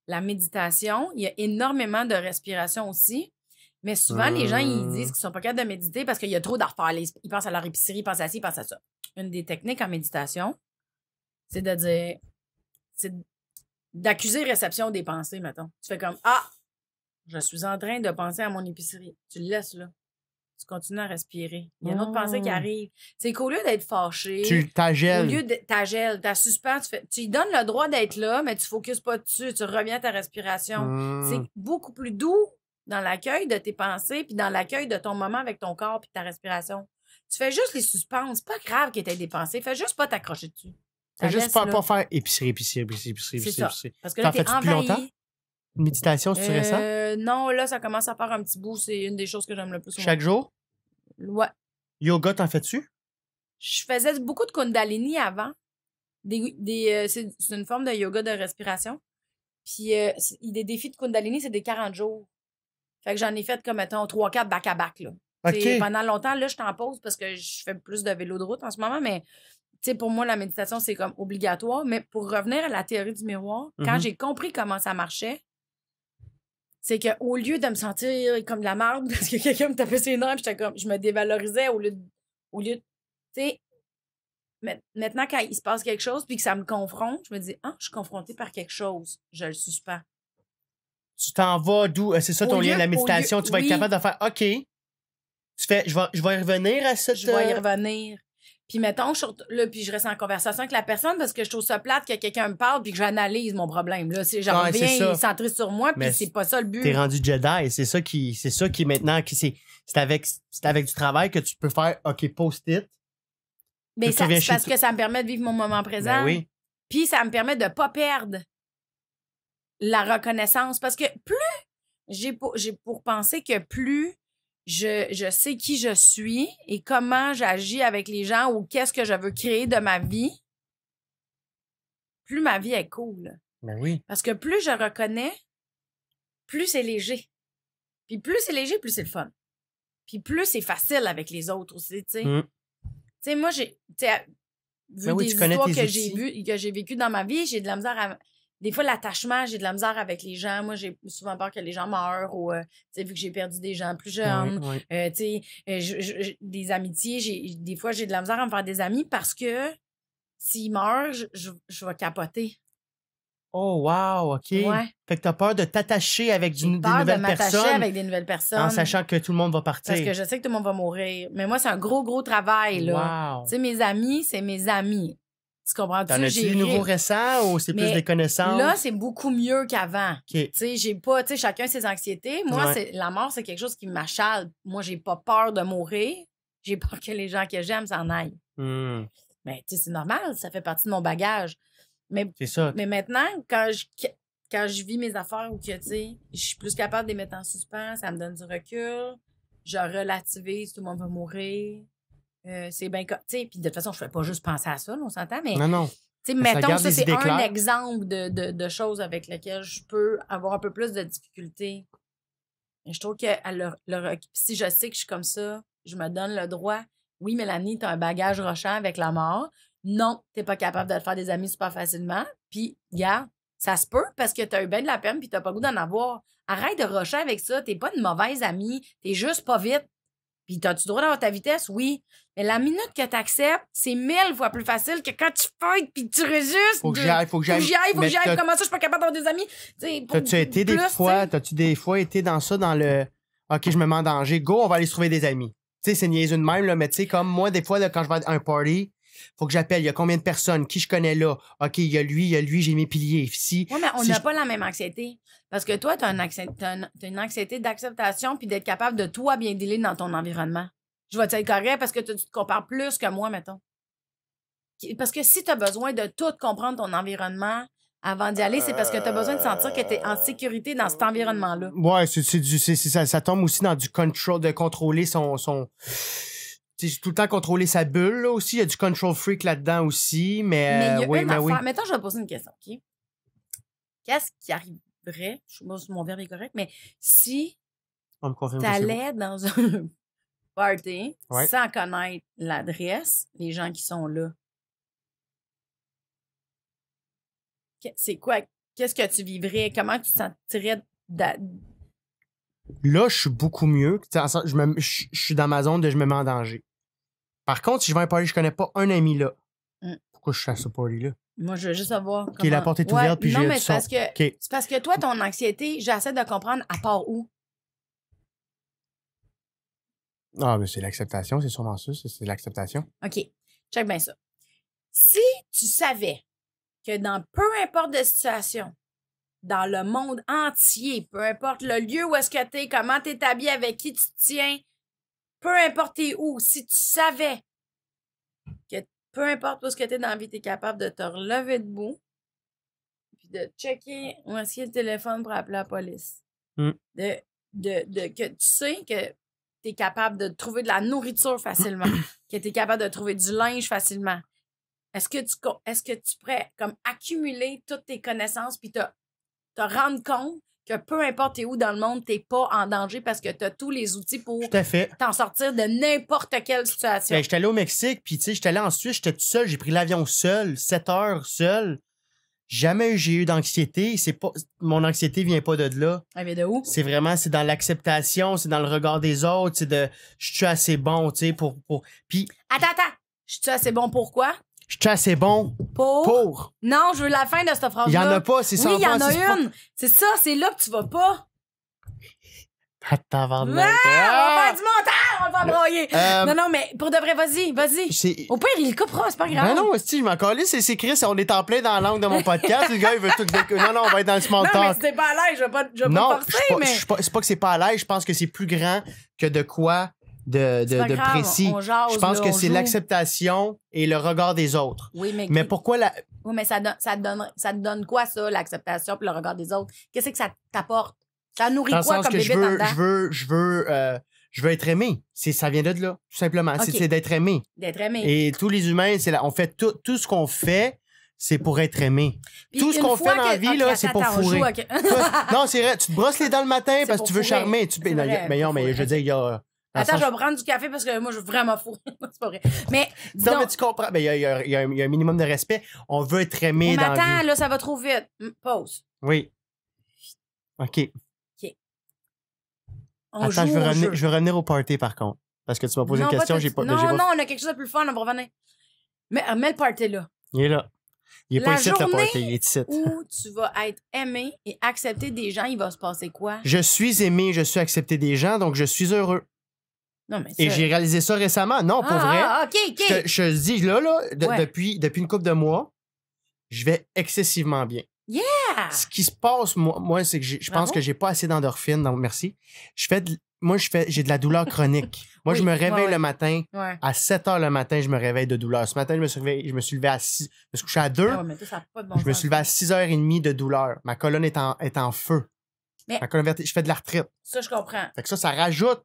La méditation, il y a énormément de respiration aussi. Mais souvent, les gens, ils disent qu'ils sont pas capables de méditer parce qu'il y a trop d'affaires. Ils pensent à leur épicerie, ils pensent à ci, ils pensent à ça. Une des techniques en méditation, c'est de dire, c'est d'accuser réception des pensées, mettons. Tu fais comme, je suis en train de penser à mon épicerie. Tu le laisses, là. Tu continues à respirer. Il y a une autre pensée qui arrive. C'est qu'au lieu d'être fâché, Tu t'agèles. au lieu de t'agèles, t'as suspends, tu lui donnes le droit d'être là, mais tu focuses pas dessus, tu reviens à ta respiration. C'est beaucoup plus doux dans l'accueil de tes pensées, puis dans l'accueil de ton moment avec ton corps puis ta respiration. Tu fais juste les suspens. C'est pas grave que t'aies des pensées. Fais juste pas t'accrocher dessus. Fais juste laisse, là. pas faire épicerie. C'est ça. Parce que T'en là, t'es fais-tu depuis longtemps? envahi. Une méditation, c'est récent? Non, là, ça commence à faire un petit bout. C'est une des choses que j'aime le plus. Chaque jour? Ouais. Yoga, t'en fais-tu? Je faisais beaucoup de Kundalini avant. C'est une forme de yoga de respiration. Puis, des défis de Kundalini, c'est des 40 jours. Fait que j'en ai fait comme, mettons, 3-4 back-à-back, là. OK. Pendant longtemps, là, je t'en pose parce que je fais plus de vélo de route en ce moment, mais tu sais, pour moi, la méditation, c'est comme obligatoire. Mais pour revenir à la théorie du miroir, quand j'ai compris comment ça marchait, c'est qu'au lieu de me sentir comme de la merde parce que quelqu'un me tapait ses nerfs, j'étais comme, je me dévalorisais au lieu de tu sais, maintenant, quand il se passe quelque chose puis que ça me confronte, je me dis, je suis confrontée par quelque chose. Je le suspends. Tu t'en vas d'où? C'est ça ton lien de la méditation. Tu vas être oui. capable de faire OK. Tu fais, je vais y revenir à cette. Je vais y revenir. Puis mettons, puis je reste en conversation avec la personne parce que je trouve ça plate que quelqu'un me parle puis que j'analyse mon problème. Là, j'en reviens centré sur moi, puis c'est pas ça le but. T'es rendu Jedi, c'est ça qui maintenant, c'est avec du travail que tu peux faire OK, post-it. Mais c'est parce que ça me permet de vivre mon moment présent. Ben oui. Puis ça me permet de pas perdre la reconnaissance. Parce que plus j'ai pour penser que plus je sais qui je suis et comment j'agis avec les gens ou qu'est-ce que je veux créer de ma vie, plus ma vie est cool. Ben oui. Parce que plus je reconnais, plus c'est léger. Puis plus c'est léger, plus c'est le fun. Puis plus c'est facile avec les autres aussi, tu sais. Tu sais, moi, j'ai vu des histoires que j'ai vécues dans ma vie, j'ai de la misère à... Des fois, l'attachement, j'ai de la misère avec les gens. Moi, j'ai souvent peur que les gens meurent ou, tu sais, vu que j'ai perdu des gens plus jeunes. Tu sais, des amitiés, des fois, j'ai de la misère à me faire des amis parce que s'ils meurent, je vais capoter. Oh, wow, OK. Ouais. Fait que t'as peur de t'attacher avec des nouvelles personnes. Peur de m'attacher avec des nouvelles personnes. En sachant que tout le monde va partir. Parce que je sais que tout le monde va mourir. Mais moi, c'est un gros, gros travail, là. Wow. Tu sais, mes amis, c'est mes amis. Tu comprends-tu? T'en as-tu des nouveaux récents ou c'est plus des connaissances? Là, c'est beaucoup mieux qu'avant. OK. Tu sais, j'ai pas... Tu sais, chacun ses anxiétés. Moi, la mort, c'est quelque chose qui m'achale. Moi, j'ai pas peur de mourir. J'ai peur que les gens que j'aime s'en aillent. Mais tu sais, c'est normal. Ça fait partie de mon bagage. Mais, c'est ça. Mais maintenant, quand je vis mes affaires ou que, tu sais, je suis plus capable de les mettre en suspens, ça me donne du recul. Je relativise, tout le monde va mourir. C'est bien... Tu sais, puis de toute façon, je ne fais pas juste penser à ça, là, on s'entend, mais... Non. Tu sais, mettons, ça, c'est un exemple de choses avec lesquelles je peux avoir un peu plus de difficultés. Et je trouve que si je sais que je suis comme ça, je me donne le droit. Oui, Mélanie, tu as un bagage rochant avec la mort. Non, tu n'es pas capable de te faire des amis super facilement. Puis, regarde, ça se peut parce que tu as eu bien de la peine puis tu n'as pas le goût d'en avoir. Arrête de rocher avec ça. Tu n'es pas une mauvaise amie. Tu es juste pas vite. Puis, as-tu le droit d'avoir ta vitesse? Oui. Mais la minute que tu acceptes, c'est 1000 fois plus facile que quand tu fightes puis tu résistes. Faut que j'aille. Comment ça, je suis pas capable d'avoir des amis? T'as-tu des fois été dans ça, dans le OK, je me mets en danger, go, on va aller se trouver des amis. Tu sais, c'est niaiseux de même, là, mais tu sais, comme moi, des fois, là, quand je vais à un party, faut que j'appelle. Il y a combien de personnes? Qui je connais là? OK, il y a lui, j'ai mes piliers. Si, Oui, mais on si n'a je- pas la même anxiété. Parce que toi, t'as une anxiété d'acceptation puis d'être capable de toi bien dealer dans ton environnement. Je vais être correct parce que tu te compares plus que moi, mettons. Parce que si tu as besoin de tout comprendre ton environnement avant d'y aller, c'est parce que tu as besoin de sentir que tu es en sécurité dans cet environnement-là. Ouais, ça tombe aussi dans du control, de contrôler son tu sais, tout le temps contrôler sa bulle, là, aussi. Il y a du control freak là-dedans aussi, Mais il y a oui, une mais affaire. oui. Mettons, je vais te poser une question, OK? Qu'est-ce qui arriverait, je sais pas si mon verbe est correct, mais si On me confirme tu que c'est bon. allais dans un party Ouais. sans connaître l'adresse, les gens qui sont là, c'est quoi? Qu'est-ce que tu vivrais? Comment tu te sentirais Là, je suis beaucoup mieux. Tu sais, en sens, je suis dans ma zone de je me mets en danger. Par contre, si je vais à un party, je connais pas un ami là. Mm. Pourquoi je suis à ce party-là? Moi, je veux juste savoir OK, la porte est ouverte, puis non, j'ai mais du c'est son. parce que OK. c'est parce que toi, ton anxiété, j'essaie de comprendre à part où. Ah, mais c'est l'acceptation, c'est sûrement ça. C'est l'acceptation. OK. Check bien ça. Si tu savais que dans peu importe de situation, dans le monde entier, peu importe le lieu où est-ce que t'es, comment t'es habillé, avec qui tu te tiens, peu importe t'es où, si tu savais que peu importe où est-ce que t'es dans la vie, t'es capable de te relever debout puis de checker où est-ce qu'il y a le téléphone pour appeler la police. Mm. Que tu sais que t'es capable de trouver de la nourriture facilement, que t'es capable de trouver du linge facilement. Est-ce que tu pourrais comme accumuler toutes tes connaissances puis te rendre compte que peu importe t'es où dans le monde, t'es pas en danger parce que t'as tous les outils pour Tout à fait. t'en sortir de n'importe quelle situation. Ben, j'étais allé au Mexique, puis tu sais, j'étais allé en Suisse, j'étais tout seul, j'ai pris l'avion seul, 7 heures seul. Jamais j'ai eu d'anxiété. Mon anxiété vient pas de là. Elle vient de où? C'est dans l'acceptation, c'est dans le regard des autres, c'est de je suis assez bon, tu sais, pour. Puis Attends. Je suis assez bon pour quoi? je suis assez bon pour. Non, je veux la fin de cette phrase-là. Il y en a pas, c'est ça. Oui, il y en a c'est pas- une. C'est ça, c'est là que tu vas pas. Attends, Ah, on va faire du montage, on va faire broyer. Non, mais pour de vrai, vas-y. C'est. Au pire, il le coupera, c'est pas grave. Ben non, je m'en calais, c'est Chris, on est en plein dans l'angle de mon podcast. Le gars, il veut tout. Non, on va être dans le small Non, mais talk. si t'es pas à l'aise, je vais pas Non, te forcer, mais... c'est pas que c'est pas à l'aise, je pense que c'est plus grand que de quoi C'est pas de grave, précis. on jase, Je pense là, que on c'est joue. l'acceptation et le regard des autres. Oui, Mais pourquoi la. Oui, mais ça te donne quoi, ça, l'acceptation puis le regard des autres? Qu'est-ce que ça t'apporte? Ça nourrit Dans le quoi sens comme que bébé en dedans? je veux être aimé. Ça vient de là, tout simplement. Ok. C'est d'être aimé. D'être aimé. Et tous les humains, on fait tout ce qu'on fait, c'est pour être aimé. Puis tout ce une qu'on fois fait dans la que- vie, ok, là, c'est pour attends, on fourrer. joue, ok. Non, c'est vrai. Tu te brosses les dents le matin C'est parce que pour tu veux fourrer. charmer. C'est vrai, Mais non, pour mais je veux dire, il y a. dans le Attends, sens- je vais prendre du café parce que moi, je veux vraiment fourrer. c'est pas vrai. Mais, dis Non, donc, mais tu comprends. Ben, il y a un minimum de respect. On veut être aimé mais dans la attends, vie. là, ça va trop vite. Pause. Oui. OK. On Attends, joue je au jeu. veux revenir au party, par contre. Parce que tu m'as posé Non, une question, tout- j'ai pas. Non, j'ai pas- non, on a quelque chose de plus fun, on va revenir. Mais mets le party là. Il est là. Il est La pas ici, le journée party. Il est ici. Où tu vas être aimé et accepté des gens, il va se passer quoi? Je suis aimé, je suis accepté des gens, donc je suis heureux. Non, mais Et j'ai réalisé ça récemment. Non, pour vrai. OK. Je te dis, là, Ouais. depuis une couple de mois, je vais excessivement bien. Ah! Ce qui se passe, moi c'est que je pense Bravo. que j'ai pas assez d'endorphine, donc merci. J'ai de la douleur chronique. Moi, Oui, je me réveille ouais. le matin. Ouais. À 7 heures le matin, je me réveille de douleur. Ce matin, je me suis levé à 6. Je me suis couché à 2. Ah ouais, mais toi, ça n'a pas de bon Je me sens. suis levé à 6h30 de douleur. Ma colonne est en feu. Mais- Ma colonne vertébrale, je fais de l'arthrite. Ça, je comprends. Fait que ça rajoute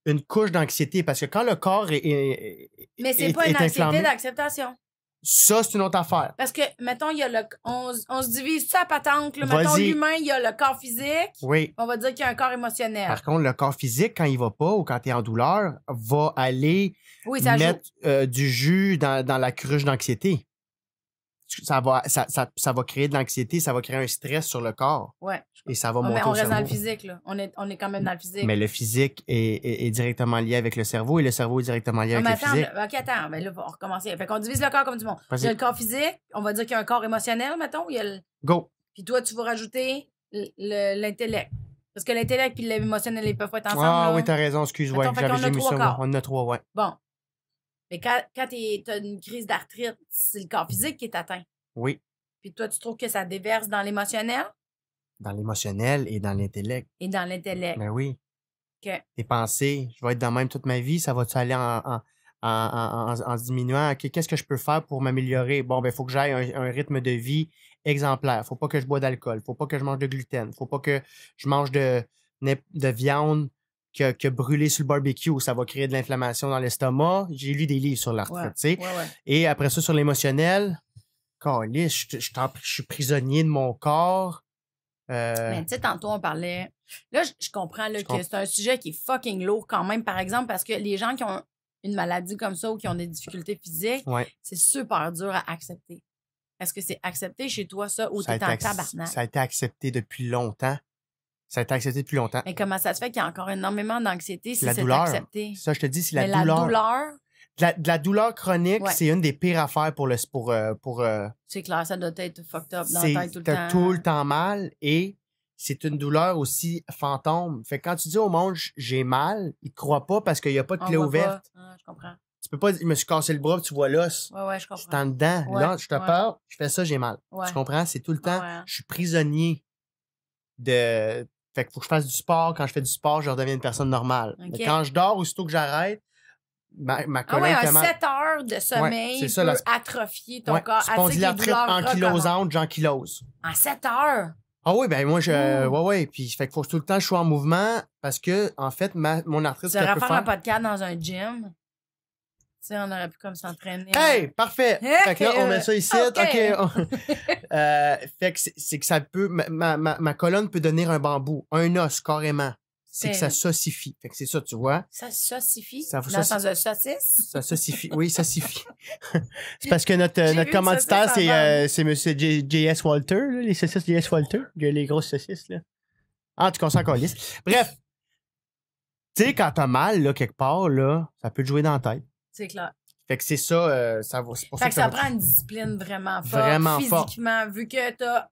une couche d'anxiété parce que quand le corps Mais c'est est- pas une est inflammé. anxiété d'acceptation. ça, c'est une autre affaire. Parce que, mettons, il y a on se divise ça à patente. Là. Mettons, Vas-y. l'humain, il y a le corps physique. Oui. On va dire qu'il y a un corps émotionnel. Par contre, le corps physique, quand il va pas ou quand tu es en douleur, va aller Oui, ça mettre du jus dans la cruche d'anxiété. Ça va créer de l'anxiété, ça va créer un stress sur le corps joue. Ouais. et ça va Ouais, mais monter on au reste dans cerveau. le physique, là. On est quand même dans le physique. Mais le physique est directement lié avec le cerveau et le cerveau est directement lié Ah, avec mais le physique. attends. Ben là, on va recommencer. Fait qu'on divise le corps comme du monde. Il Vas-y. y a le corps physique. On va dire qu'il y a un corps émotionnel, mettons. Go. Puis toi, tu vas rajouter l'intellect. Parce que l'intellect et l'émotionnel, ils peuvent pas être ensemble. Ah là. oui, t'as raison, excuse, ouais. Mettons, fait qu'on J'ai a mis 3 ça, corps. on en a 3, ouais. Bon. Mais quand t'as une crise d'arthrite, c'est le corps physique qui est atteint. Oui, Puis toi, tu trouves que ça déverse dans l'émotionnel dans l'émotionnel et dans l'intellect. et dans l'intellect. Ben oui. Que Tes pensées, je vais être dans le même toute ma vie, ça va-tu aller en se diminuant? OK, qu'est-ce que je peux faire pour m'améliorer? Bon, ben, il faut que j'aille un rythme de vie exemplaire. Faut pas que je bois d'alcool. Faut pas que je mange de gluten. Faut pas que je mange de viande que brûlée sur le barbecue. Ça va créer de l'inflammation dans l'estomac. J'ai lu des livres sur l'arthrite, tu sais. ouais. Et après ça, sur l'émotionnel, câlisse, je suis prisonnier de mon corps. Mais tu sais, tantôt, on parlait... Là, je comprends là, que c'est un sujet qui est fucking lourd quand même, par exemple, parce que les gens qui ont une maladie comme ça ou qui ont des difficultés physiques, Ouais. c'est super dur à accepter. Est-ce que c'est accepté chez toi, ça, ou t'es en tabarnak? Ça a été accepté depuis longtemps. Ça a été accepté depuis longtemps. Mais comment ça se fait qu'il y a encore énormément d'anxiété si La c'est douleur. accepté? Ça, je te dis, c'est Mais la douleur. la douleur, De la douleur chronique, Ouais. c'est une des pires affaires pour c'est clair, ça doit être fucked up dans c'est la tête tout le t'as temps. tout le temps mal et c'est une douleur aussi fantôme. Fait que quand tu dis au monde j'ai mal, ils te croient pas parce qu'il n'y a pas de On clé voit ouverte. pas. Ah, je comprends. Tu peux pas dire, je me suis cassé le bras, puis tu vois l'os. Ouais, je C'est comprends. en dedans. Ouais, Là, je te ouais. parle, je fais ça, j'ai mal. Ouais. Tu comprends? C'est tout le temps. Ouais. Je suis prisonnier de. Fait qu'il faut que je fasse du sport. Quand je fais du sport, je redeviens une personne normale. Ok. Mais quand je dors, aussitôt que j'arrête, ma Ah colonne ouais, fait un mal. 7 heures de sommeil c'est ça, peut la- atrophier ton Ouais, corps. assez que les spondylarthrite douleurs recommencent. ankylosante, j'ankylose. En 7 heures? Ah oui, ben moi, Oh. ouais. Puis, fait qu'il faut que tout le temps que je sois en mouvement parce que, en fait, mon arthrite, Tu ce qu'elle devrais peut faire un faire. podcast dans un gym. Tu sais, on aurait pu comme s'entraîner. Hey, parfait! Hey, Fait que là, on met ça ici. OK. Fait que c'est que ça peut. Ma colonne peut devenir un bambou, un os, carrément. C'est que ça s'ossifie. Fait que c'est ça, tu vois. Ça saucifie? Ça- Dans le sens de saucisse? Ça s'ossifie. Oui, ça suffit. C'est parce que notre J'ai vu une commanditaire, saucisse en c'est monsieur J.S. Walter, là, les saucisses J.S. Walter. Les grosses saucisses, là. Ah, tu consens encore lisse. Bref. Tu sais, quand t'as mal, là, quelque part, là, ça peut te jouer dans la tête. C'est clair. Fait que c'est ça, ça va. C'est pour Fait que ça ça que prend une discipline vraiment forte. Vraiment forte. Physiquement, vu que t'as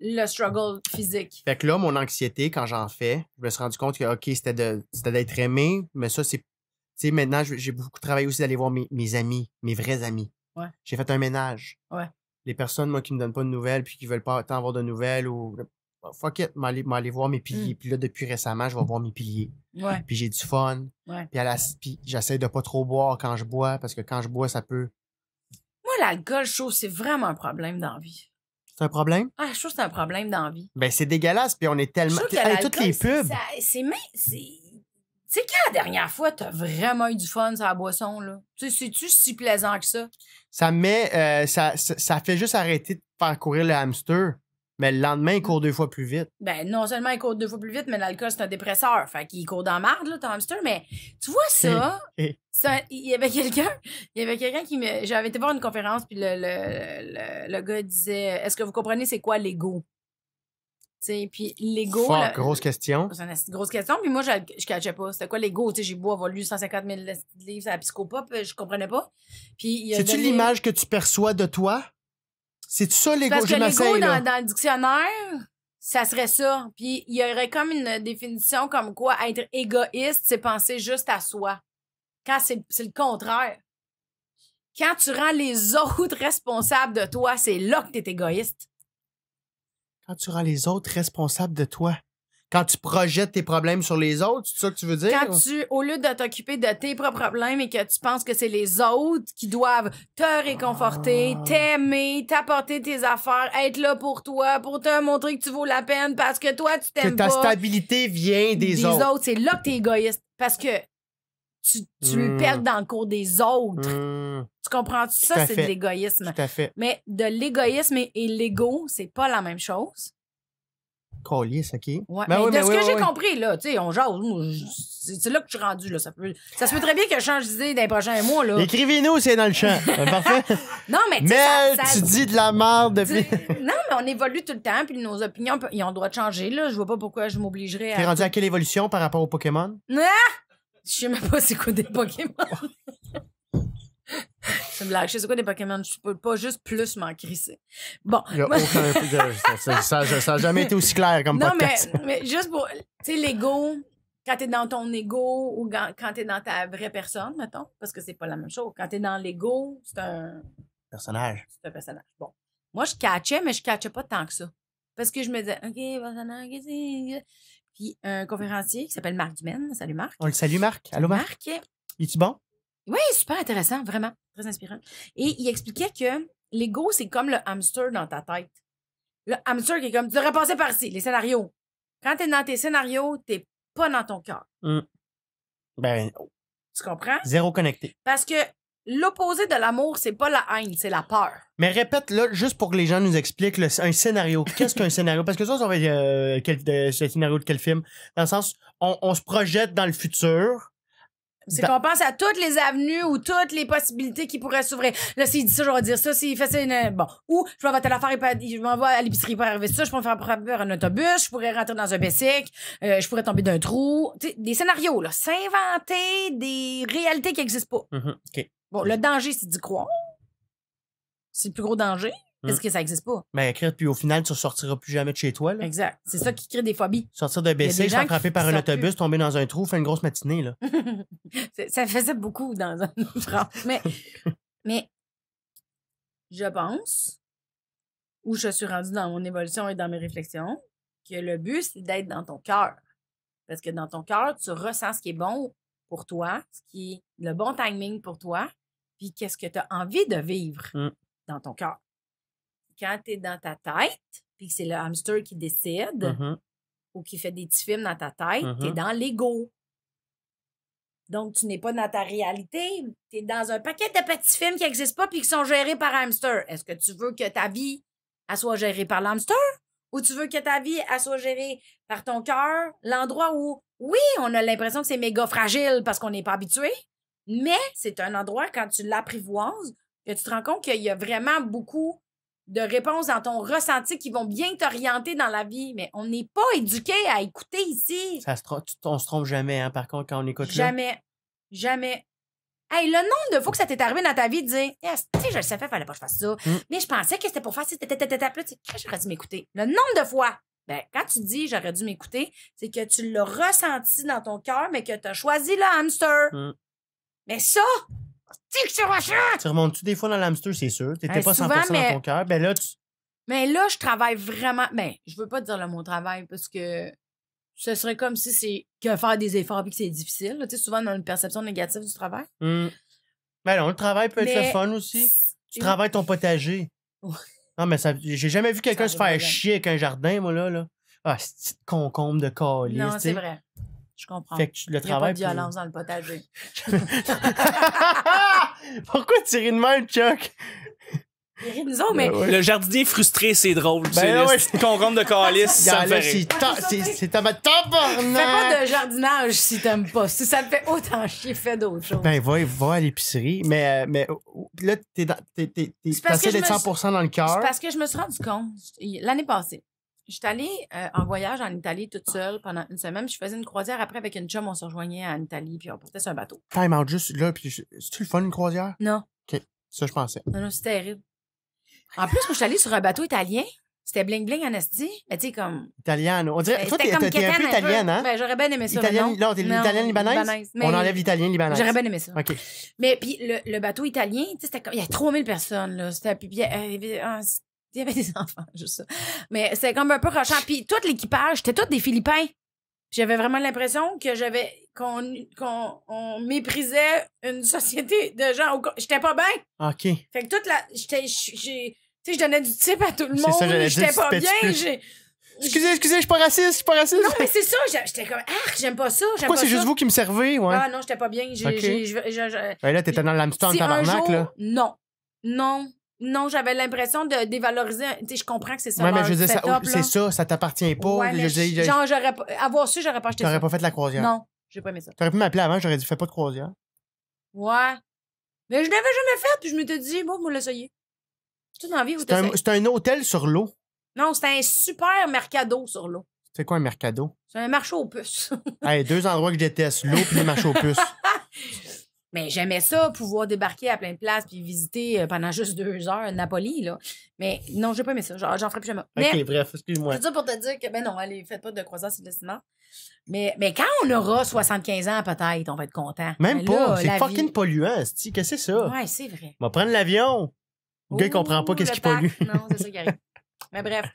le struggle physique. Fait que là, mon anxiété, quand j'en fais, je me suis rendu compte que, OK, c'était d'être aimé, mais ça, c'est. Tu sais, maintenant, j'ai beaucoup travaillé aussi d'aller voir mes amis, mes vrais amis. Ouais. J'ai fait un ménage. Ouais. Les personnes, moi, qui me donnent pas de nouvelles puis qui veulent pas tant avoir de nouvelles ou. Fuck it, m'aller voir mes piliers. Puis là, depuis récemment, je vais voir mes piliers. Ouais. Puis j'ai du fun. Ouais. Puis j'essaie de pas trop boire quand je bois parce que quand je bois, ça peut. Moi, l'alcool, je trouve que c'est vraiment un problème dans la vie. C'est un problème? Ah, je trouve que c'est un problème dans la vie. Ben, c'est dégueulasse. Puis on est Je tellement. trouve que Hey, l'alcool, toutes les pubs. C'est quand la dernière fois t'as vraiment eu du fun sur la boisson, là? Tu sais, c'est-tu si plaisant que ça? Ça met. Ça fait juste arrêter de faire courir le hamster. Mais le lendemain, il court 2 fois plus vite. Ben, non seulement il court 2 fois plus vite, mais l'alcool, c'est un dépresseur. Fait qu'il court dans la marde, là, ton hamster. Mais tu vois ça? Il y avait quelqu'un qui me. J'avais été voir une conférence, puis le gars disait est-ce que vous comprenez c'est quoi l'ego? Tu sais, puis l'ego. Fuck, grosse question. C'est une grosse question. Puis moi, je catchais pas. C'était quoi l'ego? Tu sais, j'ai beau avoir lu 150 000 livres à la psychopop, je comprenais pas. Puis il a C'est-tu donné- l'image que tu perçois de toi? C'est-tu ça, l'ego? Parce que Je l'ego, m'essaye, là. dans le dictionnaire, ça serait ça. Puis il y aurait comme une définition comme quoi être égoïste, c'est penser juste à soi. Quand c'est le contraire. Quand tu rends les autres responsables de toi, c'est là que t'es égoïste. Quand tu rends les autres responsables de toi. Quand tu projettes tes problèmes sur les autres, c'est ça que tu veux dire? Quand tu, au lieu de t'occuper de tes propres problèmes et que tu penses que c'est les autres qui doivent te réconforter, t'aimer, t'apporter tes affaires, être là pour toi, pour te montrer que tu vaux la peine parce que toi, tu Que t'aimes ta pas. stabilité vient des autres. C'est là que t'es égoïste. Parce que tu le perds dans le cours des autres. Tu comprends? Tout Ça, à c'est fait. de l'égoïsme. Tout à fait. Mais de l'égoïsme et l'ego, c'est pas la même chose. Collier, OK. Ouais. Ben mais oui, de mais ce oui, que j'ai oui. compris, là, tu sais, on jase. Moi, c'est là que je suis rendu, là. Ça se peut très bien que je change d'idée dans les prochains mois, là. Écrivez-nous, c'est dans le champ. Parfait. Non, mais tu sais, Mais ça- tu dis de la merde depuis. Non, mais on évolue tout le temps, puis nos opinions, ils ont le droit de changer, là. Je vois pas pourquoi je m'obligerais T'es à... rendu à quelle évolution par rapport au Pokémon? Ah! Je sais même pas c'est quoi des Pokémon. C'est une blague. Je sais quoi des Pokémon, je peux pas juste plus m'en crisser. Bon. Il y a aucun... ça a jamais été aussi clair comme Non, podcast. mais juste pour, tu sais, l'ego, quand t'es dans ton ego ou quand t'es dans ta vraie personne, mettons, parce que c'est pas la même chose. Quand t'es dans l'ego, c'est un Personnage. personnage. Bon. Moi, je catchais, mais je catchais pas tant que ça. Parce que je me disais, OK, personnage, qu'est-ce. Puis un conférencier qui s'appelle Marc Dumaine. Salut Marc. On le salue, Marc. Allô, Marc? Es-tu bon? Oui, super intéressant, vraiment. Très inspirant. Et il expliquait que l'ego, c'est comme le hamster dans ta tête. Le hamster qui est comme, tu devrais passer par ici, les scénarios. Quand t'es dans tes scénarios, t'es pas dans ton cœur. Ben, Tu comprends? zéro connecté. Parce que l'opposé de l'amour, c'est pas la haine, c'est la peur. Mais répète, là, juste pour que les gens nous expliquent un scénario. Qu'est-ce qu'un scénario? Parce que ça va être ce scénario de quel film? Dans le sens, on se projette dans le futur. C'est qu'on pense à toutes les avenues ou toutes les possibilités qui pourraient s'ouvrir. Là, s'il dit ça, je vais dire ça. S'il fait ça, bon. Ou je vais à telle affaire, je m'en vais à l'épicerie pour arriver ça. Je pourrais me faire prendre un autobus. Je pourrais rentrer dans un bicycle. Je pourrais tomber d'un trou. T'sais, des scénarios, là. S'inventer des réalités qui n'existent pas. OK. Bon, le danger, c'est d'y croire. C'est le plus gros danger. Parce que ça n'existe pas. Ben, écrire, puis au final, tu ne sortiras plus jamais de chez toi, là. Exact. C'est ça qui crée des phobies. Sortir de BC, se faire frapper par un autobus, tomber dans un trou, faire une grosse matinée, là. Ça faisait beaucoup dans un autre mais je pense, où je suis rendue dans mon évolution et dans mes réflexions, que le but, c'est d'être dans ton cœur. Parce que dans ton cœur, tu ressens ce qui est bon pour toi, ce qui est le bon timing pour toi, puis qu'est-ce que tu as envie de vivre dans ton cœur. Quand tu es dans ta tête, puis que c'est le hamster qui décide, ou qui fait des petits films dans ta tête, tu es dans l'ego. Donc, tu n'es pas dans ta réalité. Tu es dans un paquet de petits films qui n'existent pas puis qui sont gérés par un hamster. Est-ce que tu veux que ta vie elle soit gérée par l'hamster ou tu veux que ta vie elle soit gérée par ton cœur, l'endroit où, oui, on a l'impression que c'est méga fragile parce qu'on n'est pas habitué, mais c'est un endroit, quand tu l'apprivoises, que tu te rends compte qu'il y a vraiment beaucoup de réponses dans ton ressenti qui vont bien t'orienter dans la vie. Mais on n'est pas éduqué à écouter ici. On se trompe jamais, hein, par contre, quand on écoute Jamais. là. Jamais. Hey, le nombre de fois que ça t'est arrivé dans ta vie de dire, yes, tu sais, je le savais, fallait pas que je fasse ça. Mais je pensais que c'était pour faire ça. J'aurais dû m'écouter. Le nombre de fois. Ben, quand tu dis j'aurais dû m'écouter, c'est que tu l'as ressenti dans ton cœur, mais que tu as choisi le hamster. Mais ça, tu remontes-tu des fois dans l'hamster, c'est sûr. T'étais pas 100% souvent, dans ton cœur. Ben là, Mais là, je travaille vraiment. Ben, je veux pas dire le mot travail parce que ce serait comme si c'est que faire des efforts et que c'est difficile. Tu sais, souvent, on a une perception négative du travail. Ben non, le travail peut être le fun aussi. Tu travailles ton potager. Non, mais j'ai jamais vu quelqu'un se faire chier avec un jardin, moi, là. Ah, c'est petite concombre de calice. Non, c'est vrai. Je comprends. Fait que le travail. Il n'y a pas de violence dans le potager. Pourquoi tu ris de même, Chuck? Il rit de nous autres, mais. Le jardinier frustré, c'est drôle. Ben ouais. C'est concombre de calice, ça me fait rire. C'est ta tabarnak! Fais pas de jardinage si t'aimes pas. Si ça te fait autant chier, fais d'autres choses. Ben, va à l'épicerie. Mais là, t'essaies d'être 100% dans le cœur. C'est parce que je me suis rendu compte, l'année passée, j'étais allée en voyage en Italie toute seule pendant une semaine. Je faisais une croisière après avec une chum, on se rejoignait en Italie, puis on portait sur un bateau. Time out juste là, puis c'est-tu le fun, une croisière? Non. OK, ça, je pensais. Non, c'est terrible. En plus, moi, je suis allée sur un bateau italien. C'était bling-bling en esti. Mais tu sais, comme. Italiano. On dirait, toi, t'es un peu quétaine, italienne, hein? Ben, j'aurais bien aimé ça. Italienne, non, t'es l'italienne libanaise? On enlève l'italien libanaise. J'aurais bien aimé ça. OK. Mais puis, le bateau italien, tu sais, c'était comme. Il y a 3000 personnes, là. C'était. Puis, il y avait des enfants, juste ça. Mais c'était comme un peu rochant. Puis, tout l'équipage, c'était tous des Philippins. J'avais vraiment l'impression que qu'on méprisait une société de gens. J'étais pas bien. OK. Fait que toute la. Tu sais, je donnais du type à tout le monde. Ça, j'étais pas bien. Excusez, je suis pas raciste, Non, mais c'est ça. J'étais comme, j'aime pas ça. Pourquoi c'est juste vous qui me servez, ouais? Ah non, j'étais pas bien. Ben là, t'étais dans l'hamster en tabarnak, là. Non, j'avais l'impression de dévaloriser. Tu sais, je comprends que c'est ça. Ouais, mais je veux dire, c'est ça, ça t'appartient pas. Ouais, mais genre, avoir su, j'aurais pas acheté ça. T'aurais pas fait la croisière. Non, j'ai pas aimé ça. T'aurais pu m'appeler avant, j'aurais dit, fais pas de croisière. Ouais. Mais je l'avais jamais fait, puis je m'étais dit, bon, on va l'essayer. C'est une envie, c'est un hôtel sur l'eau. Non, c'était un super mercado sur l'eau. C'est quoi un mercado? C'est un marché aux puces. Hey, 2 endroits que je déteste, l'eau puis les marchés aux puces. Mais j'aimais ça, pouvoir débarquer à plein de places puis visiter pendant juste 2 heures Napoli, là. Mais non, j'ai pas aimé ça. J'en ferai plus jamais. Mais, OK, bref, excuse-moi. c'est ça pour te dire que, ben non, allez, faites pas de croissance illicitement. Mais quand on aura 75 ans, peut-être, on va être content. Même Mais pas. là, C'est la fucking vie- polluant, c'ti. Qu'est-ce que c'est ça? Ouais, c'est vrai. On va prendre l'avion. Le gars, il comprend pas Ouh, qu'est-ce le qui pollue. pack. Non, c'est ça qui arrive. Mais bref,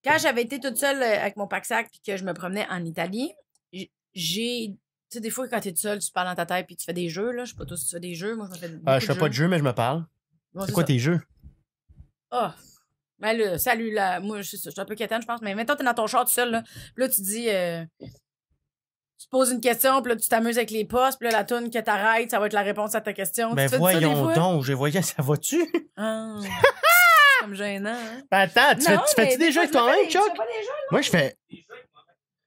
quand j'avais été toute seule avec mon pack-sac puis que je me promenais en Italie, j'ai... Tu sais, des fois, quand t'es toute seule, tu parles dans ta tête puis tu fais des jeux, là. Je sais pas toi si tu fais des jeux. Moi, je me fais beaucoup Je fais pas de jeu, mais je me parle. Bon, C'est quoi ça. tes jeux? Ah! Ben là, salut, là. Moi, je suis un peu quétaine, je pense. Mais maintenant, t'es dans ton char tout seul, là. Puis là, tu dis... tu te poses une question, puis là, tu t'amuses avec les postes, puis là, la toune que t'arrêtes, ça va être la réponse à ta question. Ben Tu fais ça des voyons fois? donc, ça va-tu? Ah, comme gênant, hein? Ben attends, tu Non, fais-tu mais des jeux fois, avec je me toi-même, fais des- Chuck? je fais pas des jeux, Moi, je fais...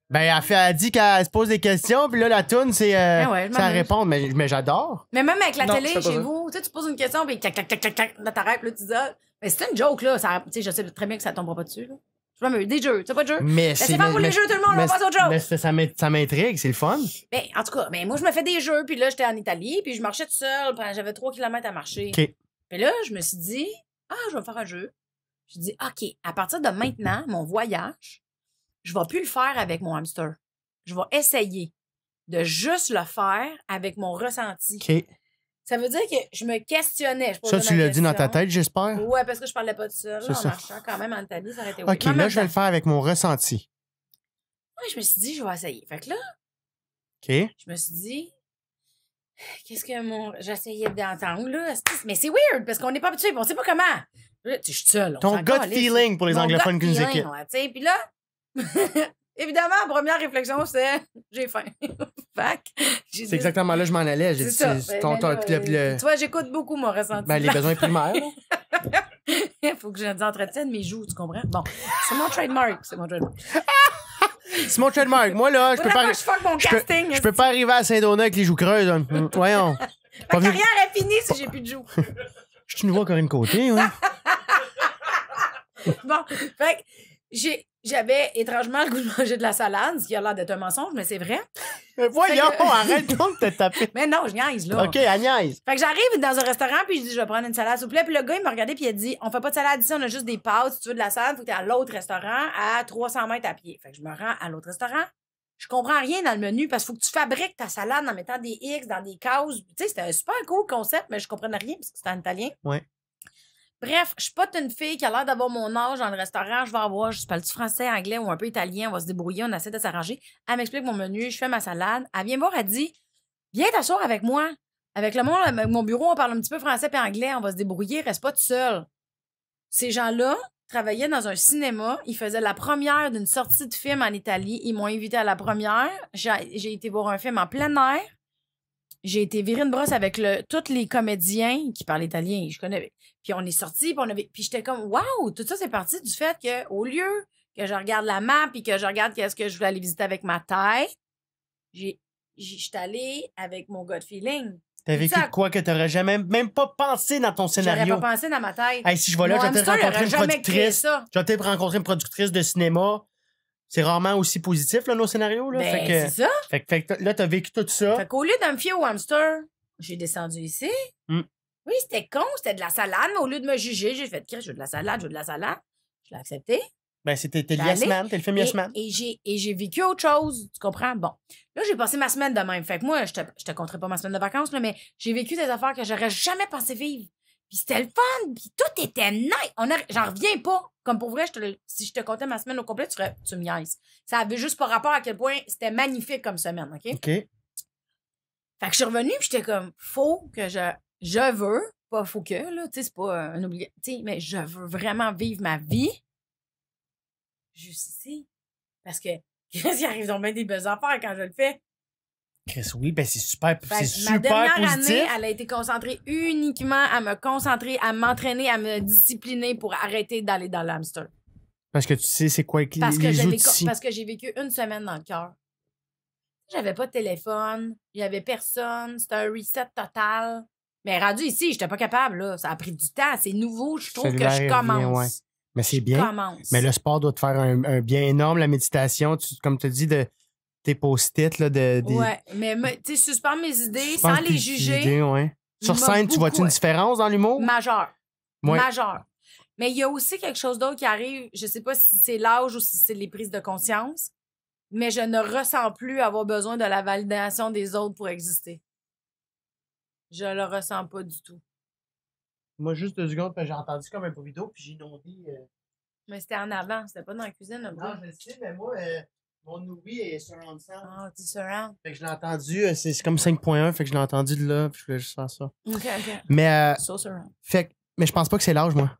Ben, elle dit qu'elle se pose des questions, puis là, la toune, c'est ouais, je ça m'amuse. répond, mais j'adore. Mais même avec la Non, télé je fais pas chez ça. vous, tu sais, tu poses une question, puis clac, clac, clac, clac, clac, là, t'arrêtes, puis là, tu dis, ah, mais c'est une joke, là. Ça, tu sais, je sais très bien que ça tombera pas dessus, là. Je m'amuse. Des jeux, tu sais pas de jeux? Mais Laissez faire pour les jeux, tout le monde, on passe à autre chose. Mais ça m'intrigue, c'est le fun. Ben, en tout cas, ben, moi, je me fais des jeux, puis là, j'étais en Italie, puis je marchais toute seule, puis j'avais 3 kilomètres à marcher. OK. Puis là, je me suis dit, je vais me faire un jeu. Je dis, OK, à partir de maintenant, mon voyage, je vais plus le faire avec mon hamster. Je vais essayer de juste le faire avec mon ressenti. OK. Ça veut dire que je me questionnais. Je Ça, posais tu ma l'as dit dans ta question. tête, j'espère? Ouais, parce que je parlais pas de ça. C'est Là, en ça. marchant quand même en Italie, ça aurait été OK, weird. Mais en là, même je vais le temps, faire avec mon ressenti. ouais, je me suis dit, je vais essayer. Fait que là, OK. je me suis dit, qu'est-ce que j'essayais d'entendre, là? Mais c'est weird, parce qu'on n'est pas habitué, on sait pas comment. Là, je suis seule. on Ton s'en gut calisse. feeling pour les Mon anglophones gut qui nous feeling, écoutent. ouais, tu sais. Puis là, évidemment, la première réflexion, c'est j'ai faim. Fait que j'ai C'est dit- exactement là que je m'en allais. J'ai C'est dit, ça. c'est Ben, ton- là, le- tu vois, j'écoute beaucoup mon ressenti. ben, les besoins primaires. là. Il faut que j'entretienne mes joues, tu comprends? Bon, c'est mon trademark. C'est mon trademark. C'est mon trademark. Moi, là, je peux Faudrait pas... que je fuck mon Je peux, casting. je peux pas arriver à Saint-Donat avec les joues creuses. hein. Voyons. Ma Pas venu- carrière est finie si j'ai plus de joues. Je suis nouveau à Corinne Côté, ouais. Bon, fait que j'avais étrangement le goût de manger de la salade, ce qui a l'air d'être un mensonge, mais c'est vrai. Voyons, Fait que- arrête donc de te taper. Mais non, je niaise, là. OK, Agnès. Fait que j'arrive dans un restaurant, puis je dis, je vais prendre une salade, s'il vous plaît. Puis le gars, il m'a regardé, puis il a dit, on fait pas de salade ici, on a juste des pâtes. Si tu veux de la salade, faut que tu à l'autre restaurant à 300 mètres à pied. Fait que je me rends à l'autre restaurant. Je comprends rien dans le menu parce qu'il faut que tu fabriques ta salade en mettant des X dans des cases. Tu sais, c'était un super cool concept, mais je comprenais rien parce que c'était en italien. Ouais. Bref, je suis pas une fille qui a l'air d'avoir mon âge dans le restaurant. Je vais avoir, je parle-tu français, anglais ou un peu italien. On va se débrouiller, on essaie de s'arranger. Elle m'explique mon menu, je fais ma salade. Elle vient me voir, elle dit, viens t'asseoir avec moi. Avec le monde, avec mon bureau, on parle un petit peu français et anglais. On va se débrouiller, reste pas tout seul. Ces gens-là travaillaient dans un cinéma. Ils faisaient la première d'une sortie de film en Italie. Ils m'ont invité à la première. J'ai été voir un film en plein air. J'ai été virer une brosse avec tous les comédiens qui parlent italien. Je connais. Puis on est sortis, puis j'étais comme, waouh, tout ça, c'est parti du fait que au lieu que je regarde la map et que je regarde qu'est-ce que je voulais aller visiter avec ma tête, j'étais allée avec mon gut feeling. T'as vécu Ça- de quoi que t'aurais jamais même pas pensé dans ton J'aurais scénario? pas pensé dans ma tête. Hey, si je vais là, Mon je vais peut-être hamster, il rencontrer aurait une jamais créé productrice. ça. Je vais peut-être rencontrer une productrice de cinéma. C'est rarement aussi positif, là, nos scénarios. Là. Ben, fait c'est ça. fait que là, t'as vécu tout ça. Fait qu'au lieu de me fier au hamster, j'ai descendu ici. Mm. Oui, c'était con, c'était de la salade, mais au lieu de me juger, j'ai fait, je veux de la salade, je veux de la salade. Je l'ai accepté. Ben, t'es le J'allais- Yes Man, t'es le film Yes Man. Et j'ai vécu autre chose, tu comprends? Bon, là, j'ai passé ma semaine de même. Fait que moi, je te compterai pas ma semaine de vacances, là, mais j'ai vécu des affaires que j'aurais jamais pensé vivre. Puis c'était le fun, puis tout était nice. J'en reviens pas. Comme pour vrai, si je te comptais ma semaine au complet, tu me niaises. Ça avait juste pas rapport à quel point c'était magnifique comme semaine, OK? OK. Fait que je suis revenue, puis j'étais comme, faut que je veux, pas faut que, là, tu sais, c'est pas un obligatoire, tu sais, mais je veux vraiment vivre ma vie juste ici. Parce que, qu'est-ce qui arrive donc bien des belles affaires quand je le fais? Chris, oui, ben c'est super, Fait c'est que ma super dernière positif. année, elle a été concentrée uniquement à me concentrer, à m'entraîner, à me discipliner pour arrêter d'aller dans l'hamster. Parce que tu sais c'est quoi les, Parce que, les outils. parce que j'ai vécu une semaine dans le cœur. J'avais pas de téléphone, il y avait personne, c'était un reset total. Mais rendu ici, j'étais pas capable, là. Ça a pris du temps, c'est nouveau, je trouve que Cellulaire je revient, commence. ouais. Mais c'est Je bien. commence. Mais le sport doit te faire un bien énorme, la méditation, comme tu dis, de tes post-it, là, Ouais, mais tu sais, suspendre mes idées Suspendre sans les tes juger. idées, ouais. Sur m'a scène, tu vois-tu une beaucoup- différence dans l'humour? Majeur. Ouais. Majeur. Mais il y a aussi quelque chose d'autre qui arrive. Je sais pas si c'est l'âge ou si c'est les prises de conscience, mais je ne ressens plus avoir besoin de la validation des autres pour exister. Je le ressens pas du tout. Moi, juste 2 secondes, j'ai entendu comme un bruit d'eau, puis j'ai inondé. Mais c'était en avant, c'était pas dans la cuisine. Le bruit. Non, je le sais, mais moi, mon Nouri est surround sound. Ah, tu surround. Fait que je l'ai entendu, c'est comme 5.1, fait que je l'ai entendu de là, puis je voulais juste faire ça. OK. Mais, So surround. mais je pense pas que c'est l'âge, moi.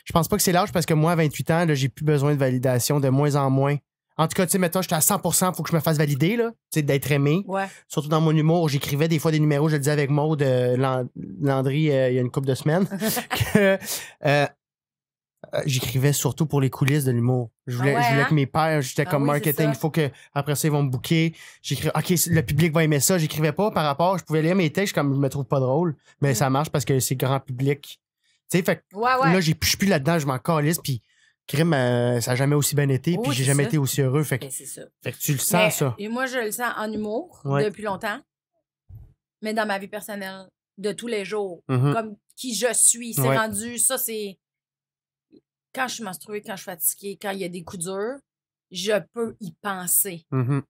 Je pense pas que c'est l'âge parce que moi, à 28 ans, là, j'ai plus besoin de validation de moins en moins. En tout cas, tu sais, mettons, j'étais à 100%, faut que je me fasse valider, là, tu sais, d'être aimé. Ouais. Surtout dans mon humour, j'écrivais des fois des numéros, je le disais avec Maude Landry il y a une couple de semaines, que j'écrivais surtout pour les coulisses de l'humour. Je voulais que mes pairs, j'étais comme oui, marketing, il faut que après ça, ils vont me booker. J'écrivais, OK, le public va aimer ça. J'écrivais pas par rapport, je pouvais lire mes textes comme je me trouve pas drôle, mais ça marche parce que c'est grand public. Tu sais, fait que là, je suis plus là-dedans, je m'en calisse, puis crime, ça a jamais aussi bien été, puis j'ai jamais été aussi heureux. Fait que, c'est ça. Fait que tu le sens, ça. Et moi, je le sens en humour depuis longtemps, mais dans ma vie personnelle, de tous les jours, comme qui je suis. C'est rendu, ça, c'est... Quand je suis menstruée, quand je suis fatiguée, quand il y a des coups durs, je peux y penser. Ben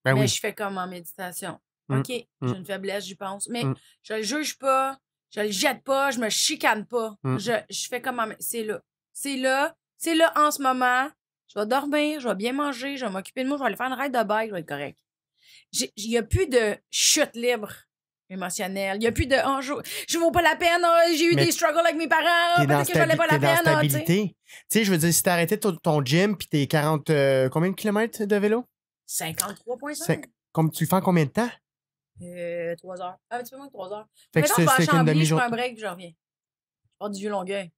mais je fais comme en méditation. OK, j'ai une faiblesse, j'y pense. Mais je le juge pas, je le jette pas, je me chicane pas. Je fais comme c'est là. C'est là en ce moment. Je vais dormir, je vais bien manger, je vais m'occuper de moi, je vais aller faire une ride de bike, je vais être correct. Il n'y a plus de chute libre émotionnelle. Il n'y a plus de je vaux pas la peine, j'ai eu des struggles avec mes parents, peut-être que je valais pas la peine. Stabilité. Tu sais, je veux dire, si t'arrêtais ton gym puis t'es 40 combien de kilomètres de vélo? 53,5. Comme tu le fais en combien de temps? 3 heures. Un petit peu moins de 3 heures. Fait que je vais à c'est qu'une Chambly, je demi-journée. prends un break puis je reviens. Je pars du Vieux-Longueuil.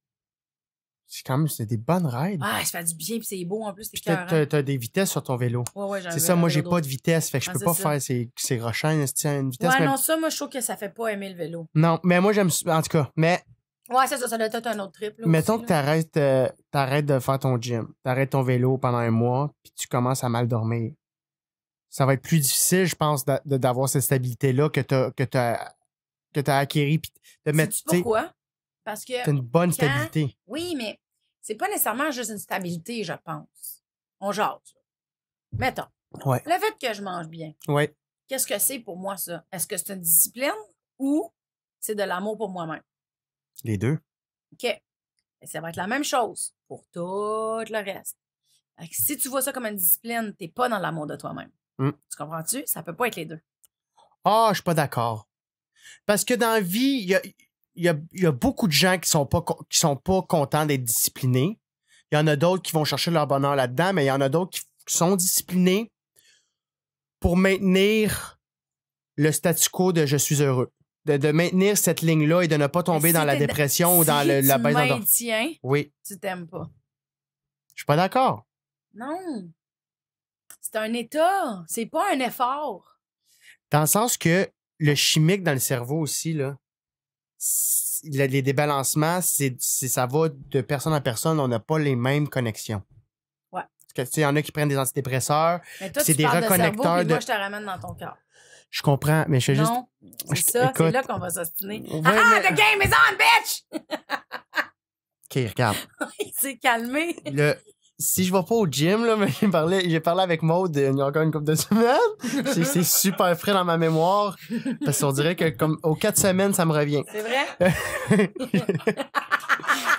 C'est des bonnes rides. Ah, ça fait du bien puis c'est beau en plus. Puis t'as des vitesses sur ton vélo. Ouais, c'est ça, moi j'ai pas de vitesse, fait que je peux pas faire ces rochants, une vitesse. Ouais, non, ça, moi je trouve que ça fait pas aimer le vélo. Non, mais moi j'aime, en tout cas, mais... Ouais, ça doit être un autre trip. Là, mettons aussi, que t'arrêtes de faire ton gym, t'arrêtes ton vélo pendant un mois, puis tu commences à mal dormir. Ça va être plus difficile, je pense, d'avoir cette stabilité-là que t'as acquérie. Puis de mettre, pourquoi? Parce que... t'as une bonne stabilité. Oui, mais c'est pas nécessairement juste une stabilité, je pense. On jase. Mettons. Ouais. Le fait que je mange bien. Ouais. Qu'est-ce que c'est pour moi, ça? Est-ce que c'est une discipline ou c'est de l'amour pour moi-même? Les deux. OK. Et ça va être la même chose pour tout le reste. Si tu vois ça comme une discipline, t'es pas dans l'amour de toi-même. Tu comprends-tu? Ça peut pas être les deux. Ah, je suis pas d'accord. Parce que dans la vie, il y a beaucoup de gens qui sont pas contents d'être disciplinés. Il y en a d'autres qui vont chercher leur bonheur là-dedans, mais il y en a d'autres qui sont disciplinés pour maintenir le statu quo de je suis heureux. De maintenir cette ligne-là et de ne pas tomber dans la dépression ou dans la baisse d'endorphine. Oui. Tu t'aimes pas. Je suis pas d'accord. Non. C'est un état. C'est pas un effort. Dans le sens que le chimique dans le cerveau aussi, là, les débalancements, ça va de personne en personne. On n'a pas les mêmes connexions. Ouais. Parce que, il y en a qui prennent des antidépresseurs. Mais toi, c'est tu des parles reconnecteurs de cerveau, puis moi, je te ramène dans ton cœur. Je comprends, mais je fais juste... Non, c'est ça, c'est là qu'on va s'ostiner. Ouais, the game is on, bitch! OK, regarde. Il s'est calmé. Si je vais pas au gym, là, mais j'ai parlé avec Maude il y a encore une couple de semaines. C'est super frais dans ma mémoire. Parce qu'on dirait que comme aux 4 semaines, ça me revient. C'est vrai?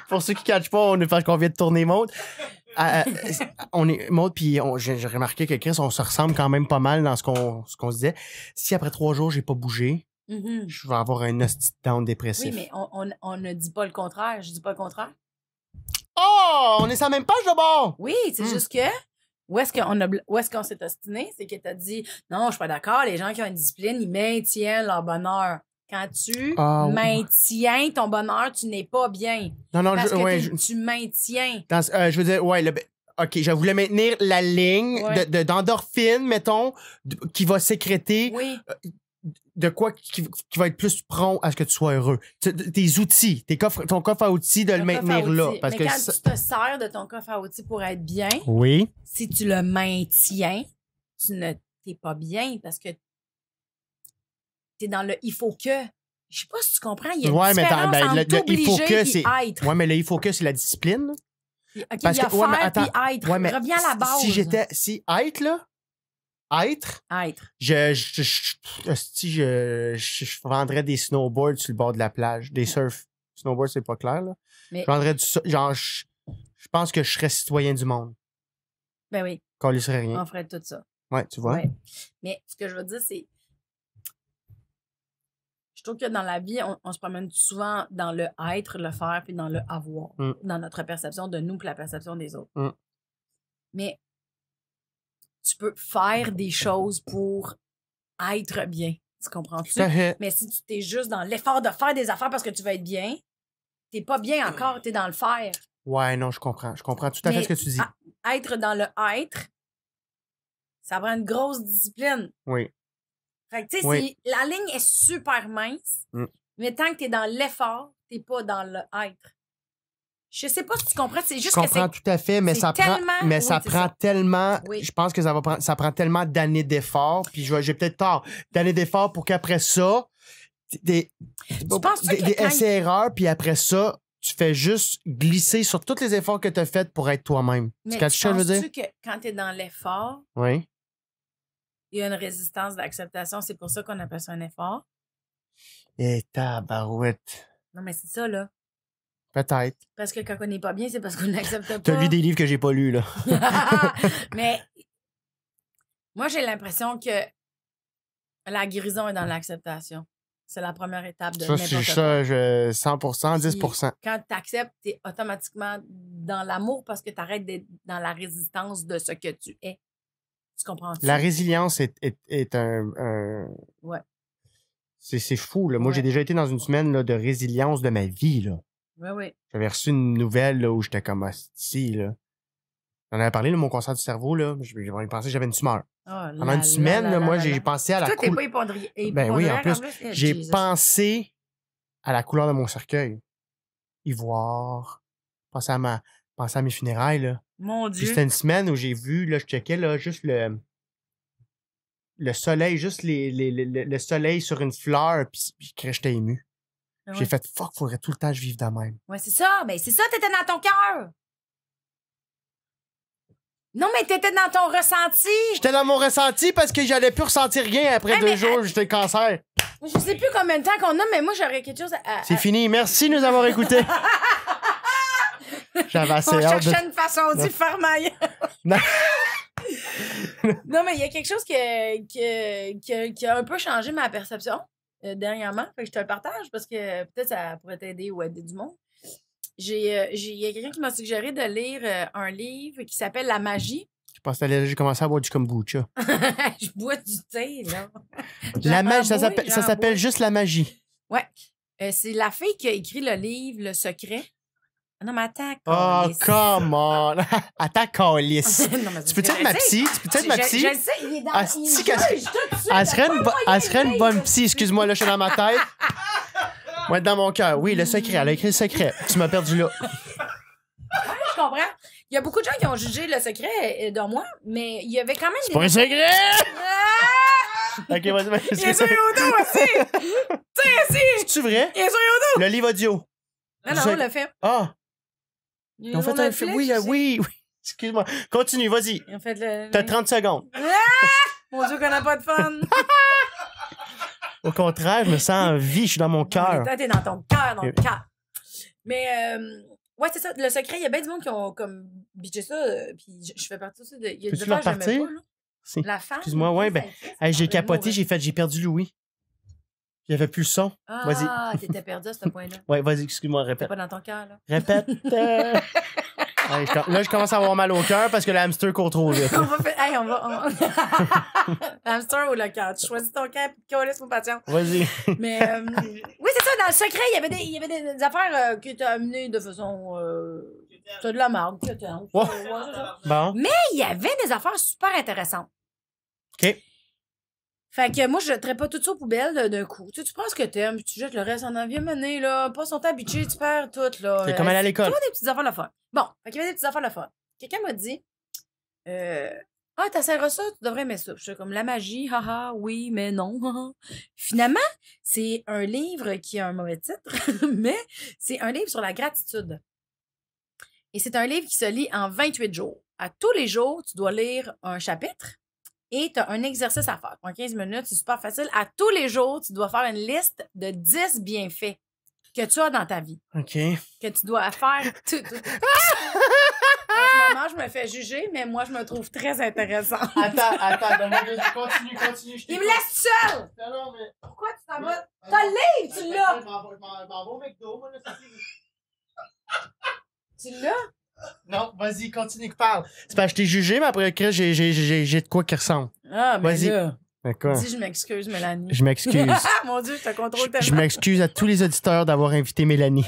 Pour ceux qui ne catchent pas, on est parce qu'on vient de tourner Maude. Maude, puis j'ai remarqué que Chris, on se ressemble quand même pas mal dans ce qu'on se disait. Si après 3 jours, j'ai pas bougé, je vais avoir un hostie down dépressif. Oui, mais on ne dit pas le contraire. Je dis pas le contraire. Oh! On est sur la même page de bord! Oui, c'est juste que où est-ce qu'on s'est ostiné? C'est que t'as dit non, je suis pas d'accord, les gens qui ont une discipline, ils maintiennent leur bonheur. Quand tu maintiens ton bonheur, tu n'es pas bien. Non, parce que tu maintiens. Je veux dire, OK, je voulais maintenir la ligne d'endorphine, mettons, qui va sécréter de quoi qui va être plus prompt à ce que tu sois heureux. Tes outils, ton coffre à outils de le maintenir là. Parce mais quand tu te sers de ton coffre à outils pour être bien, oui. si tu le maintiens, tu ne t'es pas bien parce que t'es dans le il faut que. Je sais pas si tu comprends. Il y a une Ouais, mais différence entre il faut t'obliger que et c'est. être. Ouais, mais le il faut que c'est la discipline. Là. OK, Parce il y a que- ouais, mais faire attends. puis être. Ouais, mais Reviens à la base. Si être, là, être, Être. je vendrais des snowboards sur le bord de la plage, des surf. Snowboard, c'est pas clair, là. Mais- Je vendrais genre, je pense que je serais citoyen du monde. Ben oui, Qu'on lui serait rien. on ferait tout ça. Ouais, tu vois. Ouais. Mais ce que je veux dire, c'est. Je trouve que dans la vie, on se promène souvent dans le être, le faire, puis dans le avoir. Mm. Dans notre perception de nous, puis la perception des autres. Mm. Mais tu peux faire des choses pour être bien. Tu comprends-tu? Tout à fait. Mais si tu t'es juste dans l'effort de faire des affaires parce que tu vas être bien, t'es pas bien encore, t'es dans le faire. Ouais, non, je comprends. Je comprends tout à fait Mais ce que tu dis. Être dans le être, ça prend une grosse discipline. Oui. Fait que, tu sais, Oui. la ligne est super mince, Mm. mais tant que t'es dans l'effort, t'es pas dans le être. Je sais pas si tu comprends, c'est Je juste que comprends c'est. tout à fait, mais c'est ça prend, tellement- mais oui, ça c'est prend ça. tellement. Oui. Je pense que ça prend tellement d'années d'efforts, puis j'ai peut-être tort, d'années d'efforts pour qu'après ça, penses-tu que des quand essais-erreurs, puis après ça, tu fais juste glisser sur tous les efforts que tu as faits pour être toi-même. Mais Tu ce que je veux dire? penses-tu que quand t'es dans l'effort, Oui. il y a une résistance d'acceptation, c'est pour ça qu'on appelle ça un effort? Et tabarouette. Non, mais c'est ça, là. Peut-être. Parce que quand on n'est pas bien, c'est parce qu'on n'accepte pas. T'as lu des livres que j'ai pas lus, là. Mais moi, j'ai l'impression que la guérison est dans l'acceptation. C'est la première étape de Ça, n'importe c'est quoi. ça, 100%, 10%. Quand tu acceptes, tu es automatiquement dans l'amour parce que tu arrêtes d'être dans la résistance de ce que tu es. Tu comprends-tu? La résilience est un... Ouais. C'est fou, là. Moi, Ouais. j'ai déjà été dans une semaine là, de résilience de ma vie, là. Oui, oui. J'avais reçu une nouvelle là, où j'étais comme hostie, là. J'en avais parlé de mon cancer du cerveau, là. J'ai pensé que j'avais une tumeur. Pendant une semaine, là, moi, j'ai pensé à la Toi, t'es couleur. pas Ben oui, en plus, j'ai Jesus. pensé à la couleur de mon cercueil. Ivoire. Pensé à mes funérailles, là. Mon Puis Dieu. c'était une semaine où j'ai vu, là, je checkais, là, juste le soleil, juste le soleil sur une fleur, puis que j'étais ému. Ah ouais. J'ai fait, fuck, faudrait tout le temps que je vive de même. Ouais, c'est ça. Mais c'est ça, t'étais dans ton cœur. Non, mais t'étais dans ton ressenti. J'étais dans mon ressenti parce que j'allais plus ressentir rien après Hey, 2 mais- jours, j'étais cancer. Je sais plus combien de temps qu'on a, mais moi, j'aurais quelque chose à... C'est fini. Merci de nous avoir écoutés. J'avais assez On hâte de... cherchait une façon d'y faire maille. Non. Non, mais il y a quelque chose qui a un peu changé ma perception dernièrement. Fait que je te le partage parce que peut-être ça pourrait t'aider ou aider du monde. Il y a quelqu'un qui m'a suggéré de lire un livre qui s'appelle La magie. Je pense que j'ai commencé à boire du kombucha. Je bois du thé, là. La magie, ça J'en bois. s'appelle juste la magie. Ouais. C'est la fille qui a écrit le livre Le Secret. Ah non, mais attends. Oh, câlisse. come on. Attends, calice. Non, mais Tu peux-tu être ma psy? Tu peux-tu être ma psy? Je le sais, il est dans Ah, il si, me qu'elle juge tout de suite, Elle serait il y a une, pas moyen elle serait une de bonne lire. psy. Excuse-moi, là, je suis dans ma tête. Moi, être dans mon cœur. Oui, le secret. Elle a écrit le secret. Tu m'as perdu là. Je comprends. Il y a beaucoup de gens qui ont jugé Le Secret de moi, mais il y avait quand même C'est pas un secret! Ah! Ok, vas-y, vas-y. Il est sur YouTube aussi! Tu sais, aussi! C'est-tu vrai? Il est sur YouTube! Le livre audio. Non, Du non, sec- on l'a fait. Ah! Ils Ils ont fait un film. Oui, oui, oui. Excuse-moi. Continue, vas-y. Ils ont fait le. T'as 30 secondes. Mon Dieu, qu'on n'a pas de fun! Au contraire, je me sens en vie. Je suis dans mon cœur. Toi, t'es dans ton cœur, dans le cœur. Mais, ouais, c'est ça. Le secret, il y a bien du monde qui ont comme bitché ça. Puis je fais partie aussi de. Il y a des Peux-tu le affaires que j'aimais repartir? pas, là. Si. La femme. Excuse-moi, ouais, ben, hey, j'ai capoté, j'ai perdu Louis. Il y avait plus le son. Vas-y. Ah, t'étais perdu à ce point-là. Ouais, vas-y, excuse-moi, T'es répète. pas dans ton cœur, là. Répète. Ouais, là, je commence à avoir mal au cœur parce que le hamster court trop vite. On va faire. Hey, on va. Hamster ou le cœur? Tu choisis ton cœur et tu laisse mon patient. Vas-y. Mais oui, c'est ça, dans le secret, il y avait des affaires qui étaient amenées de façon. T'as de la marde, c'est ça. Bon. Mais il y avait des affaires super intéressantes. OK. Fait que moi, je jetterais pas tout ça aux poubelles d'un coup. Tu sais, tu prends ce que t'aimes, puis tu jettes le reste en un vieux mené, là. Pas son temps habitué, tu perds tout, là. C'est comme aller à l'école. Tu vois des petites affaires le fun. Bon, fait qu'il y avait des petites affaires le fun. Quelqu'un m'a dit, Ah, t'essaieras ça, tu devrais aimer ça. Je suis comme la magie, haha, oui, mais non. haha. Finalement, c'est un livre qui a un mauvais titre, mais c'est un livre sur la gratitude. Et c'est un livre qui se lit en 28 jours. À tous les jours, tu dois lire un chapitre et tu as un exercice à faire. En 15 minutes, c'est super facile. À tous les jours, tu dois faire une liste de 10 bienfaits que tu as dans ta vie. OK. Que tu dois faire En ce moment, je me fais juger, mais moi, je me trouve très intéressante. Attends, continue. Il me laisse seul! Non, mais... Pourquoi tu t'en vas? T'as le livre, tu l'as! Je m'en vais au McDo, moi, là, Tu l'as? Non, vas-y, continue, parle. C'est parce que je t'ai jugé, mais après, j'ai de quoi qui ressemble. Ah, ben Vas-y. là. D'accord. Dis, je m'excuse, Mélanie. Je m'excuse. Mon Dieu, je te contrôle tellement. Je m'excuse à tous les auditeurs d'avoir invité Mélanie.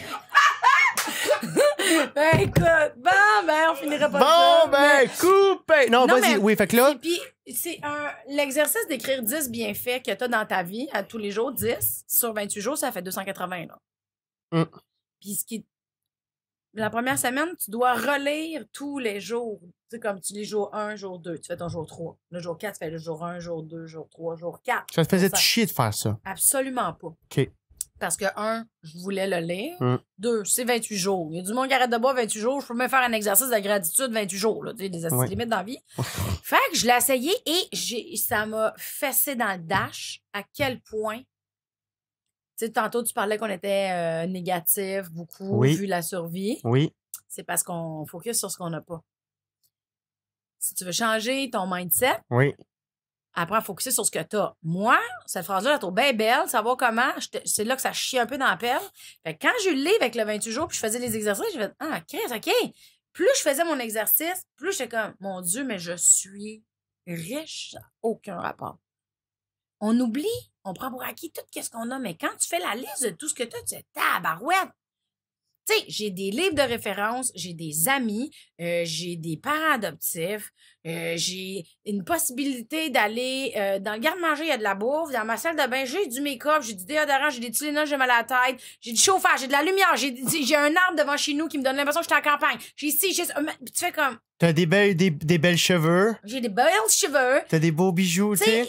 Ben, écoute, on finirait pas Bon, ça. coupé! Non, Non, vas-y, mais oui, fait que là... Puis, c'est l'exercice d'écrire 10 bienfaits que tu as dans ta vie à tous les jours, 10 sur 28 jours, ça fait 280, là. Puis, la première semaine, tu dois relire tous les jours. Tu sais, comme tu lis jour 1, jour 2, tu fais ton jour 3. Le jour 4, tu fais le jour 1, jour 2, jour 3, jour 4. Ça te faisait chier de faire ça. Absolument pas. OK. Parce que, 1, je voulais le lire. 2, Mm. c'est 28 jours. Il y a du monde qui arrête de boire 28 jours. Je peux même faire un exercice de gratitude 28 jours. Là, tu sais, des Ouais. limites dans la vie. Fait que je l'ai essayé et ça m'a fessé dans le dash à quel point. Tu sais, tantôt, tu parlais qu'on était négatif beaucoup, Oui. vu la survie. Oui. C'est parce qu'on focus sur ce qu'on n'a pas. Si tu veux changer ton mindset, Oui. apprends à focuser sur ce que tu as. Moi, cette phrase-là, je la trouve bien belle. Savoir comment, c'est là que ça chie un peu dans la pelle. Fait que quand j'ai eu le livre avec le 28 jours, puis je faisais les exercices, j'ai fait, ah, Chris, OK. Plus je faisais mon exercice, plus j'étais comme, mon Dieu, mais je suis riche. Ça n'a aucun rapport. On oublie, on prend pour acquis tout ce qu'on a, mais quand tu fais la liste de tout ce que tu as, tu sais, tabarouette. Tu sais, j'ai des livres de référence, j'ai des amis, j'ai des parents adoptifs, j'ai une possibilité d'aller dans le garde-manger, il y a de la bouffe, dans ma salle de bain, j'ai du make-up, j'ai du déodorant, j'ai des Tylenol, j'ai mal à la tête, j'ai du chauffage, j'ai de la lumière, j'ai un arbre devant chez nous qui me donne l'impression que je suis en campagne. J'ai ici, j'ai ça. Puis tu fais comme... T'as des belles cheveux. J'ai des belles cheveux. T'as des beaux bijoux, tu sais.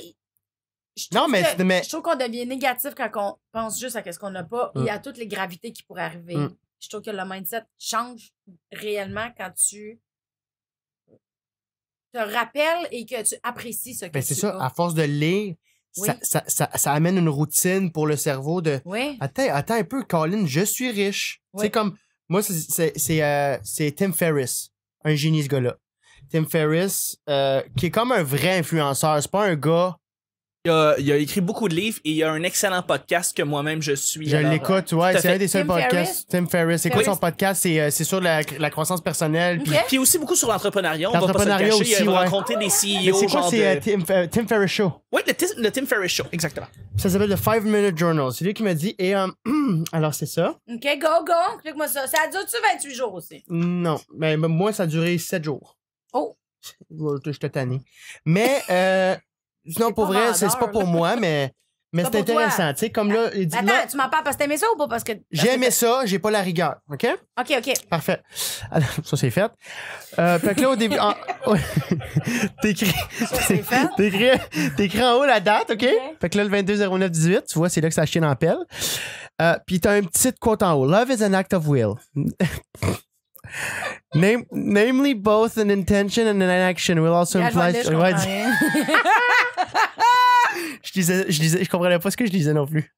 Non, mais... Je trouve qu'on devient négatif quand on pense juste à ce qu'on n'a pas et à toutes les gravités qui pourraient arriver. Je trouve que le mindset change réellement quand tu te rappelles et que tu apprécies ce que Ben, tu c'est ça, as. à force de lire, Oui. ça amène une routine pour le cerveau de... Oui. Attends un peu, Colin, je suis riche. Oui. Tu sais, comme... Moi, c'est Tim Ferriss, un génie, ce gars-là. Tim Ferriss, qui est comme un vrai influenceur. C'est pas un gars... Il a écrit beaucoup de livres et il y a un excellent podcast que moi-même je suis. Je Alors, l'écoute, tout ouais, à c'est fait. un des seuls Tim podcasts. Tim Ferriss. C'est quoi Ferriss? son podcast? C'est sur la croissance personnelle. puis- OK. Puis aussi beaucoup sur l'entrepreneuriat. On va pas se le L'entrepreneuriat cacher. aussi, il a ouais. rencontré des Mais CEO. c'est quoi? genre C'est de... Tim Ferriss Show. Oui, le Tim Ferriss Show, exactement. Ça s'appelle The 5-Minute Journal. C'est lui qui m'a dit. Et alors, c'est ça? OK, go. Clique-moi ça. Ça dure-tu 28 jours aussi? Non. Ben, moi, ça a duré 7 jours. Oh. Je te tanné. Mais, non, pour pas vrai, vendeur, c'est pas pour là. moi, mais pas c'est pour toi. intéressant. Tu sais, comme là, il dit, Attends, là, tu m'en parles parce que t'aimais ça ou pas? Parce que. j'ai aimé ça, j'ai pas la rigueur. OK? OK. Parfait. Alors, ça, c'est fait. Fait que là, au début, t'écris c'est fait. t'écris en haut la date, OK? Fait que là, le 22/09/18, tu vois, c'est là que ça chie dans la pelle. Puis t'as un petit quote en haut. Love is an act of will. Namely, both an intention and an action will also Regarde, imply... je comprends rien. Je comprenais pas ce que je disais non plus.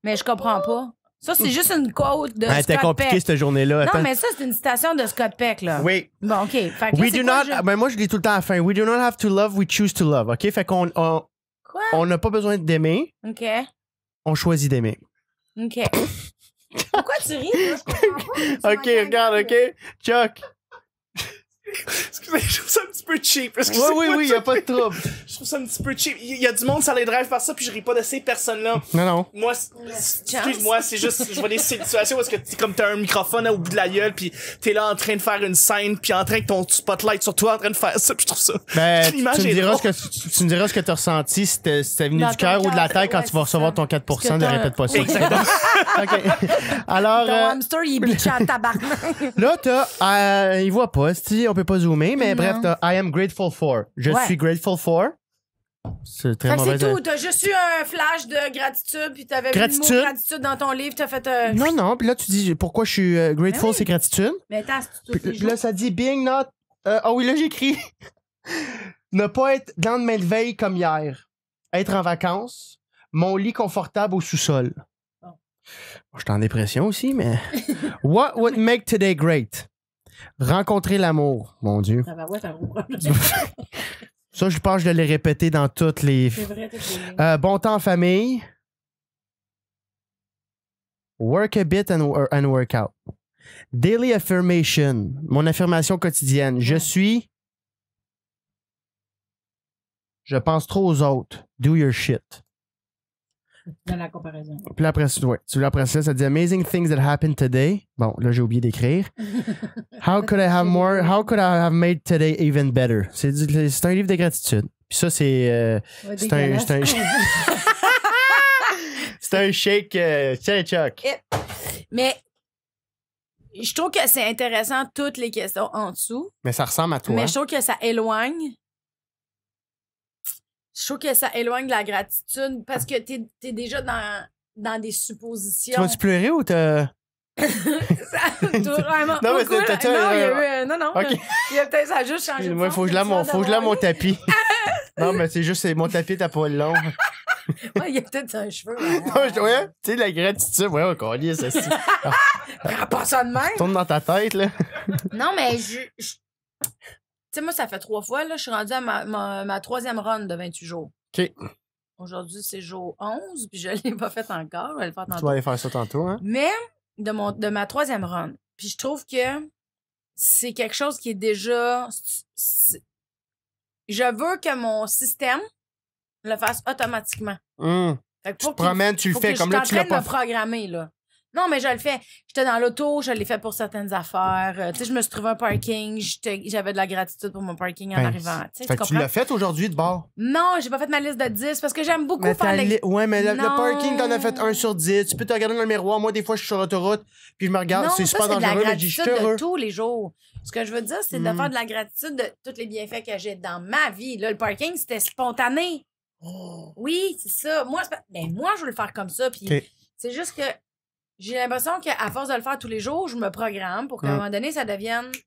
Mais je comprends pas. Ça, c'est juste une quote de C'était Scott compliqué Peck. cette journée-là. Non, Attends. mais ça, c'est une citation de Scott Peck, là. Oui. Bon, OK. Fait que là, We c'est do quoi, not... Ben moi, je dis tout le temps à la fin. We do not have to love, we choose to love. OK? Fait qu'on Quoi? on n'a pas besoin d'aimer, OK. on choisit d'aimer. OK. Pourquoi tu ris? Moi, je comprends pas. OK, regarde, OK? Chuck. Excusez, je trouve ça un petit peu cheap. Oui, y a pas de trouble. Je trouve ça un petit peu cheap. Il y a du monde, ça les drive par ça, puis je ris pas de ces personnes-là. Non. Moi, excuse-moi, c'est juste, je vois des situations où est-ce que t'as un microphone au bout de la gueule, puis t'es là en train de faire une scène, puis en train que ton spotlight sur toi en train de faire ça, puis je trouve ça. Ben, L'image tu me est diras drôle. tu me diras ce que t'as ressenti, si c'était venu Dans du ton cœur ou de la cœur, tête quand ouais, tu vas c'est recevoir ça. ton 4% Parce que de t'as- répète pas ça. Exactement. OK. Alors, Ton hamster, il est bitché à tabarnak. là, il voit pas, si on peut pas zoomer, mais Non. bref, t'as I am grateful for. Je Ouais. suis grateful for. C'est très Fait que mauvais. c'est tout. T'as juste eu un flash de gratitude, puis t'avais vu le Gratitude. mot gratitude dans ton livre, t'as fait... Non, non, puis là, tu dis pourquoi je suis grateful, Ben oui. c'est gratitude. Mais attends, c'est tout Puis là, ça dit being not. Ah oui, là, j'écris. Ne pas être lendemain de veille comme hier. Être en vacances. Mon lit confortable au sous-sol. Bon. Je suis en dépression aussi, mais. What would make today great? Rencontrer l'amour. Mon Dieu. Ça va, ouais, t'as un gros problème. Ça, je pense que je l'ai répété dans toutes les. C'est vrai, toutes les lignes. Bon temps en famille. Work a bit and work out. Daily affirmation. Mon affirmation quotidienne. Je suis. Je pense trop aux autres. Do your shit. Dans la comparaison. Puis là, après, ouais, tu l'as après ça dit Amazing things that happened today. Bon, là, j'ai oublié d'écrire. How could I have more? How could I have made today even better? C'est un livre de gratitude. Puis ça, c'est. Ouais, C'est un- c'est un- C'est un shake. Tiens, Chuck. Mais je trouve que c'est intéressant toutes les questions en dessous, Mais ça ressemble à toi. mais je trouve que ça éloigne. Je trouve que ça éloigne de la gratitude parce que t'es déjà dans des Tu suppositions. vas-tu pleurer ou t'as. Ça tourne vraiment Non, mais beaucoup, là. t'as- Non, il y a eu, non. Ok. Il y a peut-être ça a juste changé. Moi, faut que je lave mon tapis. Non, mais c'est juste, mon tapis t'as pas le long. Ouais, il y a peut-être un cheveu. Ouais, tu sais, la gratitude. Ouais, on lit ça. Prends pas ça de même. Tourne dans ta tête, là. Non, mais tu sais, moi, ça fait 3 fois, là, je suis rendue à ma 3e run de 28 jours. OK. Aujourd'hui, c'est jour 11, puis je l'ai pas fait encore. Je vais le faire Tu tantôt. vas aller faire ça tantôt, hein? Mais de ma 3e run. Puis je trouve que c'est quelque chose qui est déjà... Je veux que mon système le fasse automatiquement. Fait que Tu te promènes, tu le fais. Comme là, tu l'as pas me programmer, là. Non, mais je le fais. J'étais dans l'auto, je l'ai fait pour certaines affaires. Tu sais, je me suis trouvé un parking. J'avais de la gratitude pour mon parking en Ben, arrivant. Tu sais, Fait que tu comprends? l'as fait aujourd'hui de bord. Non, j'ai pas fait ma liste de 10 parce que j'aime beaucoup Mais faire les... ouais, mais le Non. parking, t'en as fait 1 sur 10. Tu peux te regarder dans le miroir. Moi, des fois, je suis sur l'autoroute, puis je me regarde. Non, C'est ça, super c'est de la dangereux, mais je dis, je gratitude suis de heureux. tous les jours. Ce que je veux dire, c'est de Mm. faire de la gratitude de tous les bienfaits que j'ai dans ma vie. Là, le parking, c'était spontané. Oui, c'est ça. Moi, moi, je veux le faire comme ça. Puis Ok. c'est juste que j'ai l'impression qu'à force de le faire tous les jours, je me programme pour qu'à un moment donné, ça devienne... Tu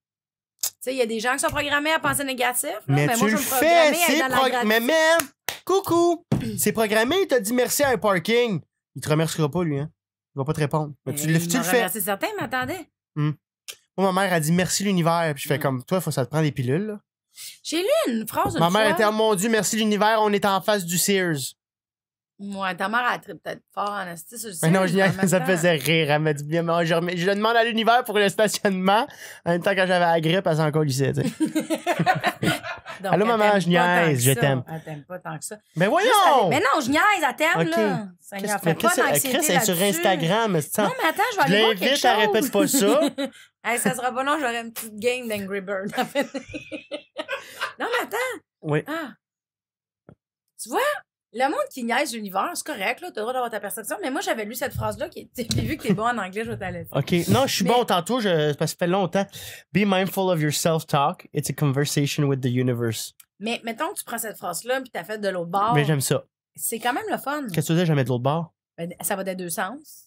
sais, il y a des gens qui sont programmés à penser négatif. Là, Mais moi, tu je le veux me fais, programmer à c'est être dans la gratitude. Mais, coucou! C'est programmé, il t'a dit merci à un parking. Il te remerciera pas, lui, hein? Il va pas te répondre. Mais tu le fais. C'est certain, mais attendez. Moi, ma mère a dit merci l'univers. Puis je fais comme, toi, faut que ça te prend des pilules, là. J'ai lu une phrase une Ma mère fois. était, oh mon Dieu, merci l'univers, on est en face du Sears. Ouais, ta mère, elle tripe peut-être fort en esti sur le Mais non, site, mais en même ça me temps- faisait rire. Elle m'a dit, bien, je le demande à l'univers pour le stationnement. En même temps, quand j'avais la grippe, elle s'en colissait, tu sais. Donc, Allô, elle maman, t'aime je pas niaise, tant que je ça. t'aime. Elle t'aime pas tant que ça. Mais Juste voyons! mais non, je niaise, elle t'aime, Ok. là. Ça Qu'est-ce fait pas qu'elle d'anxiété est sur là-dessus. Instagram, mais c'est Non, mais attends, je vais Je aller voir quelque l'invite, chose. elle répète pas ça. Hey, ça sera pas long, j'aurai une petite game d'Angry Bird. Non, mais attends. Oui. Ah. Tu vois, le monde qui niaise l'univers, c'est correct, là. T'as le droit d'avoir ta perception. Mais moi, j'avais lu cette phrase-là qui était. Puis vu que t'es bon en anglais, je vais t'aller. OK. Non, je suis Mais- bon tantôt, parce que ça fait longtemps. Be mindful of your self-talk. It's a conversation with the universe. Mais mettons que tu prends cette phrase-là puis t'as fait de l'autre bord. Mais j'aime ça. C'est quand même le fun. Qu'est-ce que tu veux dire, jamais de l'autre bord? Ben, ça va des deux sens.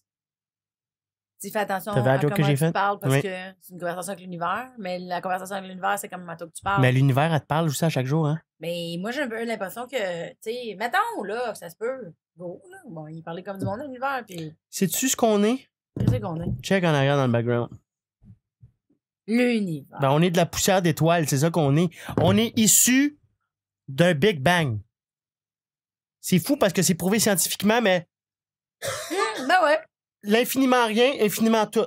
Tu fais attention T'as vu la à joke que comment j'ai tu faite? parles parce Oui. que c'est une conversation avec l'univers. Mais la conversation avec l'univers, c'est comme à toi que tu parles. Mais l'univers, elle te parle aussi à chaque jour, hein? Mais moi, j'ai un peu l'impression que, tu sais, mettons, là, ça se peut. Go, là. Bon, il parlait comme du monde de l'univers, puis Sais-tu ce qu'on est? je sais qu'on est. Check en arrière dans le background. L'univers. Ben, on est de la poussière d'étoiles, c'est ça qu'on est. On est issu d'un Big Bang. C'est fou parce que c'est prouvé scientifiquement, mais Ben ouais. l'infiniment rien, infiniment tout.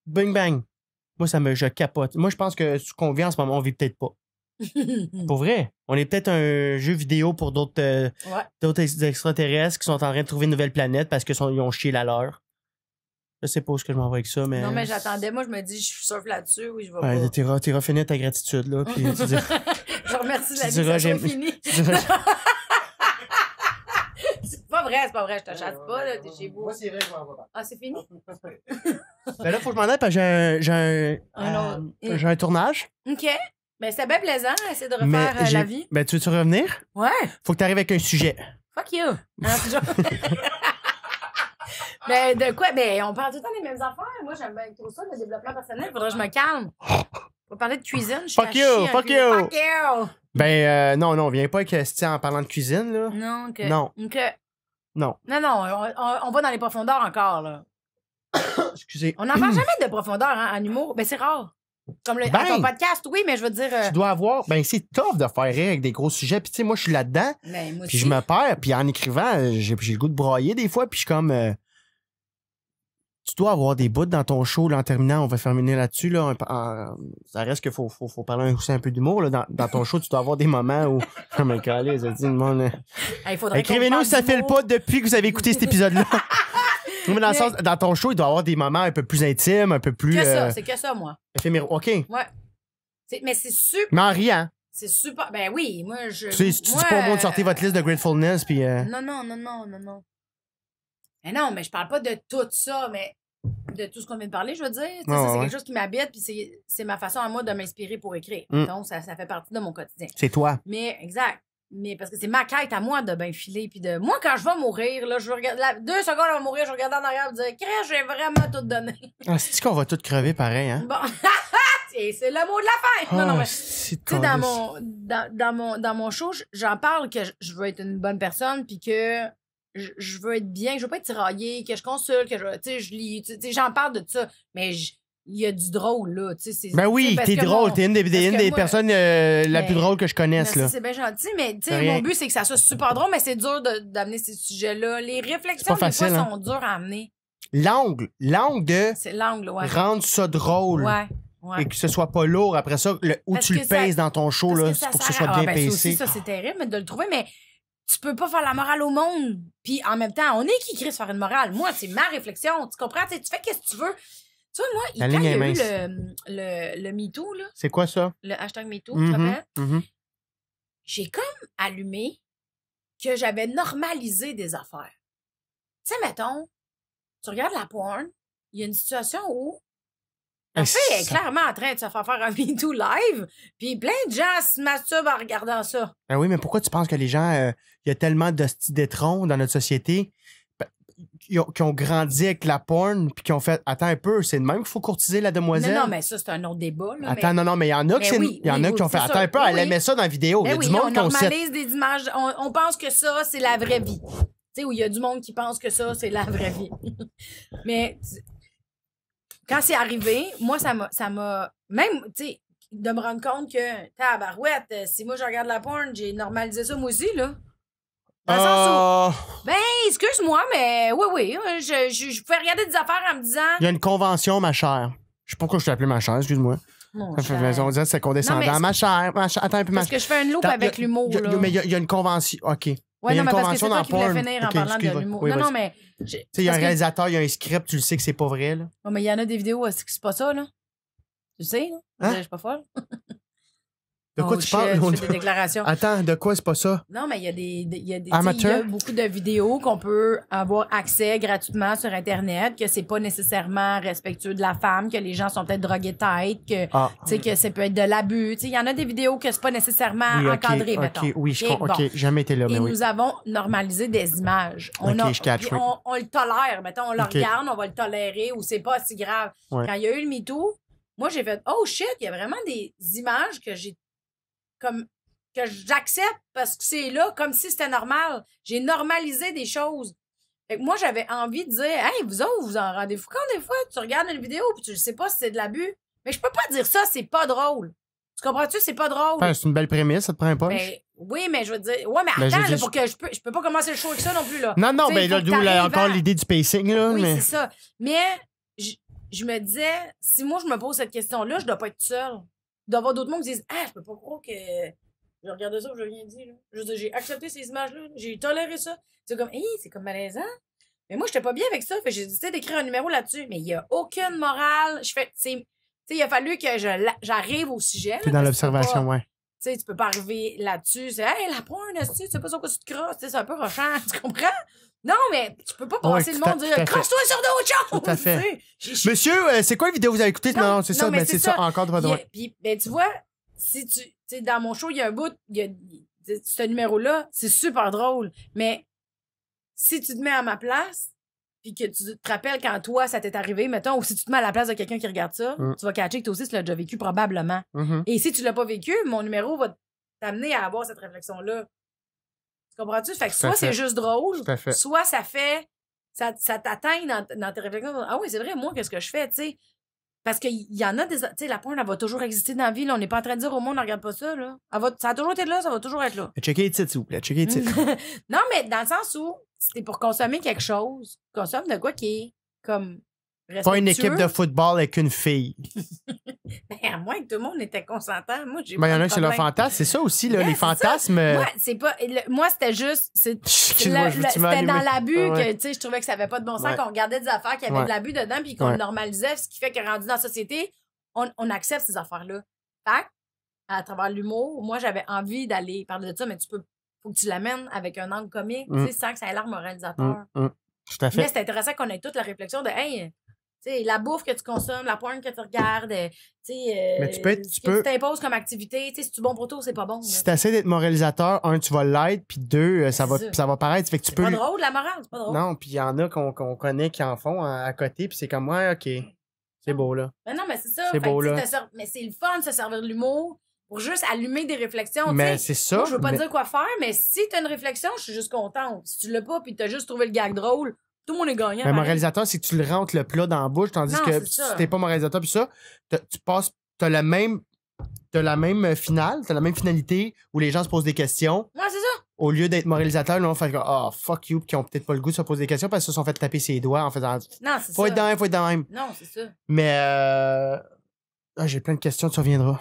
Bing bang. Moi, je capote. Moi, je pense que ce qu'on vit en ce moment, on vit peut-être pas. Pour vrai. On est peut-être un jeu vidéo pour d'autres Ouais. d'autres extraterrestres qui sont en train de trouver une nouvelle planète parce qu'ils ont chié la leur. Je sais pas où est-ce que je m'en vais avec ça, mais. Non, mais j'attendais. Moi, je me dis, je suis surfe là-dessus, oui, je vais Ouais, pas. t'iras finir ta gratitude, là. Puis tu dis- Je remercie la tu vie, diras, ça soit j'aime- fini. tu diras- C'est pas vrai, c'est pas vrai. Je te chasse pas, là, t'es chez vous. Moi, c'est vrai, je m'en vais pas. Ah, c'est fini? Ben là, faut que je m'en aille parce que j'ai un tournage. OK. Ben, c'était bien plaisant, essayer de Mais refaire la vie. Ben, tu veux-tu revenir? Ouais. Faut que tu arrives avec un sujet. Fuck you. Hein, toujours. Ben, de quoi? Ben, on parle tout le temps des mêmes affaires. Moi, j'aime bien trop ça, le développement personnel. Faudrait que je me calme. On va parler de cuisine. Je suis Fuck à you, chier en fuck cuisine. you. Fuck you. Ben, non, viens pas avec en parlant de cuisine, là. Non, OK. Non. OK. Non. Non, on va dans les profondeurs encore, là. Excusez. On n'en parle jamais de profondeur, hein, en humour. Ben, c'est rare. Comme à ton podcast, oui, mais je veux dire... Tu dois avoir... Ben, c'est tough de faire rire avec des gros sujets. Puis, tu sais, moi, je suis là-dedans. Ben, moi Puis, aussi. je me perds. Puis, en écrivant, j'ai le goût de broyer des fois. Puis, je suis comme... tu dois avoir des bouts dans ton show, là, en terminant. On va terminer là-dessus, là. Ça reste qu'il faut parler aussi un peu d'humour, là. Dans ton show, tu dois avoir des moments où... Oh my God, ça dit le monde... Hey, faudrait qu'on Écrivez-nous parle si ça fait le d'humour. pas depuis que vous avez écouté cet épisode-là. Mais dans le sens, dans ton show, il doit y avoir des moments un peu plus intimes, un peu plus... Que ça, c'est que ça, moi. éphéméraux. OK. Ouais. Mais c'est super... Mais en riant. C'est super... Ben oui, moi, je... Tu dis pas au monde de sortir votre liste de gratefulness, puis... Non. Mais non, mais je parle pas de tout ça, mais de tout ce qu'on vient de parler, je veux dire. Tu sais, ça, c'est quelque chose qui m'habite, puis c'est ma façon à moi de m'inspirer pour écrire. Donc, ça fait partie de mon quotidien. C'est toi. Mais, exact. Mais parce que c'est ma quête à moi de bien filer. Puis de moi, quand je vais mourir, là, je vais regarder. 2 secondes avant de mourir, je vais regarder en arrière et dire, crèche, j'ai vraiment tout donné. Ah, c'est qu'on va tous crever pareil, hein? Bon. C'est le mot de la fin. Non, mais. Tu sais, dans mon show, j'en parle que je veux être une bonne personne, puis que je veux être bien, que je veux pas être tiraillée, que je consulte, que je lis. Tu sais, j'en parle de ça. Mais il y a du drôle, là. Ben oui, t'es drôle. T'es une des personnes la plus drôle que je connaisse, là. C'est bien gentil, mais tu sais, mon but, c'est que ça soit super drôle, mais c'est dur d'amener ces sujets-là. Les réflexions, des fois, sont dures à amener. L'angle de c'est l'angle, ouais. rendre ça drôle. Ouais. Et que ce soit pas lourd. Après ça, où tu le pèses dans ton show, là, pour que ce soit bien pacé. Ça, c'est terrible de le trouver, mais tu peux pas faire la morale au monde. Puis en même temps, on est qui crée se faire une morale? Moi, c'est ma réflexion. Tu comprends? Tu fais qu'est-ce que tu veux. Tu vois, moi, quand il y a eu le MeToo, là. C'est quoi ça? Le hashtag MeToo, tu te rappelles? J'ai comme allumé que j'avais normalisé des affaires. Tu sais, mettons, tu regardes la porn, il y a une situation où la fille est clairement en train de se faire un MeToo live, puis plein de gens se masturbent en regardant ça. Ben oui, mais pourquoi tu penses que les gens... Il y a tellement de d'étrons dans notre société qui ont grandi avec la porn puis qui ont fait attends un peu, c'est de même qu'il faut courtiser la demoiselle. Non, mais ça, c'est un autre débat. Là, attends, non, mais il y en a qui ont fait attends un peu, elle aimait ça dans la vidéo. Il y a du monde on normalise des images. On pense que ça, c'est la vraie vie. Tu sais, où il y a du monde qui pense que ça, c'est la vraie vie. Mais quand c'est arrivé, moi, ça m'a même, tu sais, de me rendre compte que, tabarouette, si moi je regarde la porn, j'ai normalisé ça moi aussi, là. Dans le sens où, ben, excuse-moi, mais oui, je fais regarder des affaires en me disant... Il y a une convention, ma chère. Je sais pas pourquoi je t'ai appelé ma chère, excuse-moi. On dirait que c'est condescendant. Ma chère, attends un peu, ma chère. Parce que je fais un loop avec l'humour, là. Mais il y a une convention, OK. Ouais, non, mais parce que c'est toi dans qui voulais finir en parlant de l'humour. Oui, non, mais... Tu sais, il y a un réalisateur, il y a un script, tu le sais que c'est pas vrai, là. Non, mais il y en a des vidéos, c'est pas ça, là. Tu sais, là? Hein? Je suis pas folle. De quoi tu parles? Je fais des déclarations. Attends, de quoi c'est pas ça? Non, mais il y a il y Amateur? a beaucoup de vidéos qu'on peut avoir accès gratuitement sur Internet, que c'est pas nécessairement respectueux de la femme, que les gens sont peut-être drogués tête, que, tu sais, que ça peut être de l'abus. Tu sais, il y en a des vidéos que c'est pas nécessairement encadré, mettons. Oui, OK, jamais été là, mais oui. Et nous avons normalisé des images. On le tolère, mettons, on le regarde, on va le tolérer, ou c'est pas si grave. Ouais. Quand il y a eu le MeToo, moi, j'ai fait, oh shit, il y a vraiment des images que j'accepte parce que c'est là comme si c'était normal. J'ai normalisé des choses. Fait que moi, j'avais envie de dire, hey, vous autres, vous en rendez-vous compte des fois? Tu regardes une vidéo puis tu ne sais pas si c'est de l'abus. Mais je peux pas dire ça, c'est pas drôle. Tu comprends-tu? C'est pas drôle. Enfin, c'est une belle prémisse, ça te prend un punch. Ben, oui, mais je veux dire, ouais, mais attends, là, pour que je peux pas commencer le show avec ça non plus, là. Non, T'sais, ben là, d'où encore l'idée du pacing, là. Oui, mais... c'est ça. Mais je me disais, si moi, je me pose cette question-là, je dois pas être seule. Il doit y avoir d'autres mondes qui disent, je peux pas croire que je regardais ça, je rien dit, là. Je veux dire, j'ai accepté ces images-là, j'ai toléré ça. C'est comme, c'est comme malaisant. Mais moi, j'étais pas bien avec ça. Fait que j'ai décidé d'écrire un numéro là-dessus. Mais il y a aucune morale. Tu sais, il a fallu que j'arrive au sujet. T'es dans l'observation, ouais. sais, tu peux pas arriver là-dessus. C'est, hey, la pointe, tu sais pas sur quoi tu te crosses. C'est un peu rochant, tu comprends? Non, mais tu peux pas passer le monde dire, crosse-toi sur d'autres choses. Tout à fait. J'ai- Monsieur, c'est quoi la vidéo que vous avez écoutée? Non, c'est ça, mais c'est ça, encore de votre Puis, ben, tu vois, si tu sais, dans mon show, il y a un bout, ce numéro-là, c'est super drôle. Mais si tu te mets à ma place, puis que tu te rappelles quand toi, ça t'est arrivé, mettons, ou si tu te mets à la place de quelqu'un qui regarde ça, tu vas catcher que toi aussi, tu l'as déjà vécu probablement. Et si tu l'as pas vécu, mon numéro va t'amener à avoir cette réflexion-là. Tu comprends-tu? Fait que soit c'est juste drôle, soit ça fait... Ça t'atteint dans tes réflexions. Ah oui, c'est vrai, moi, qu'est-ce que je fais, tu sais? Parce qu'il y en a des... Tu sais, la pointe, elle va toujours exister dans la vie. Là. On n'est pas en train de dire au monde, ne regarde pas ça. Là. Ça a toujours été là, ça va toujours être là. Checkez les titres, s'il vous plaît. Checkez les titres. Non, mais dans le sens où, si t'es pour consommer quelque chose, consomme de quoi qui est comme respectueux. Pas une équipe de football avec une fille. Ben, à moins que tout le monde était consentant. Moi, j'ai Ben, il y en a qui c'est leur fantasme. C'est ça aussi, là, les fantasmes. Moi, c'est pas... Moi, c'était juste... C'était dans l'abus que, tu sais, je trouvais que ça avait pas de bon sens, qu'on regardait des affaires qui avaient de l'abus dedans puis qu'on le normalisait, ce qui fait que rendu dans la société, on accepte ces affaires-là. Fait à travers l'humour, moi, j'avais envie d'aller parler de ça, mais faut que tu l'amènes avec un angle comique, tu sais, sans que ça ait l'air moralisateur. Tout à fait. Mais c'est intéressant qu'on ait toute la réflexion de, hey, tu sais, la bouffe que tu consommes, la porn que tu regardes, tu sais, mais tu tu t'imposes comme activité, tu sais, si tu es bon pour toi, c'est pas bon. Si tu essaies d'être moralisateur, un, tu vas l'être, puis deux, ça va paraître. Fait que tu peux. C'est pas drôle, la morale, c'est pas drôle. Non, puis il y en a qu'on connaît qui en font à côté, puis c'est comme, ouais, OK, c'est beau, là. Mais non, mais c'est ça. C'est beau, là. Mais c'est le fun de se servir de l'humour pour juste allumer des réflexions. Mais c'est ça. Moi, je veux pas dire quoi faire, mais si t'as une réflexion, je suis juste contente. Si tu l'as pas, puis t'as juste trouvé le gag drôle, tout le monde est gagnant. Mais moralisateur, c'est que tu le rentres le plat dans la bouche, tandis que si t'es pas moralisateur, puis ça, t'as la même finale, t'as la même finalité où les gens se posent des questions. Ouais, c'est ça. Au lieu d'être moralisateur, là, on fait comme, oh, fuck you, puis qui ont peut-être pas le goût de se poser des questions parce qu'ils se sont fait taper ses doigts en faisant. Non, c'est ça. Faut être dans même. Non, c'est ça. Mais, j'ai plein de questions, tu reviendras.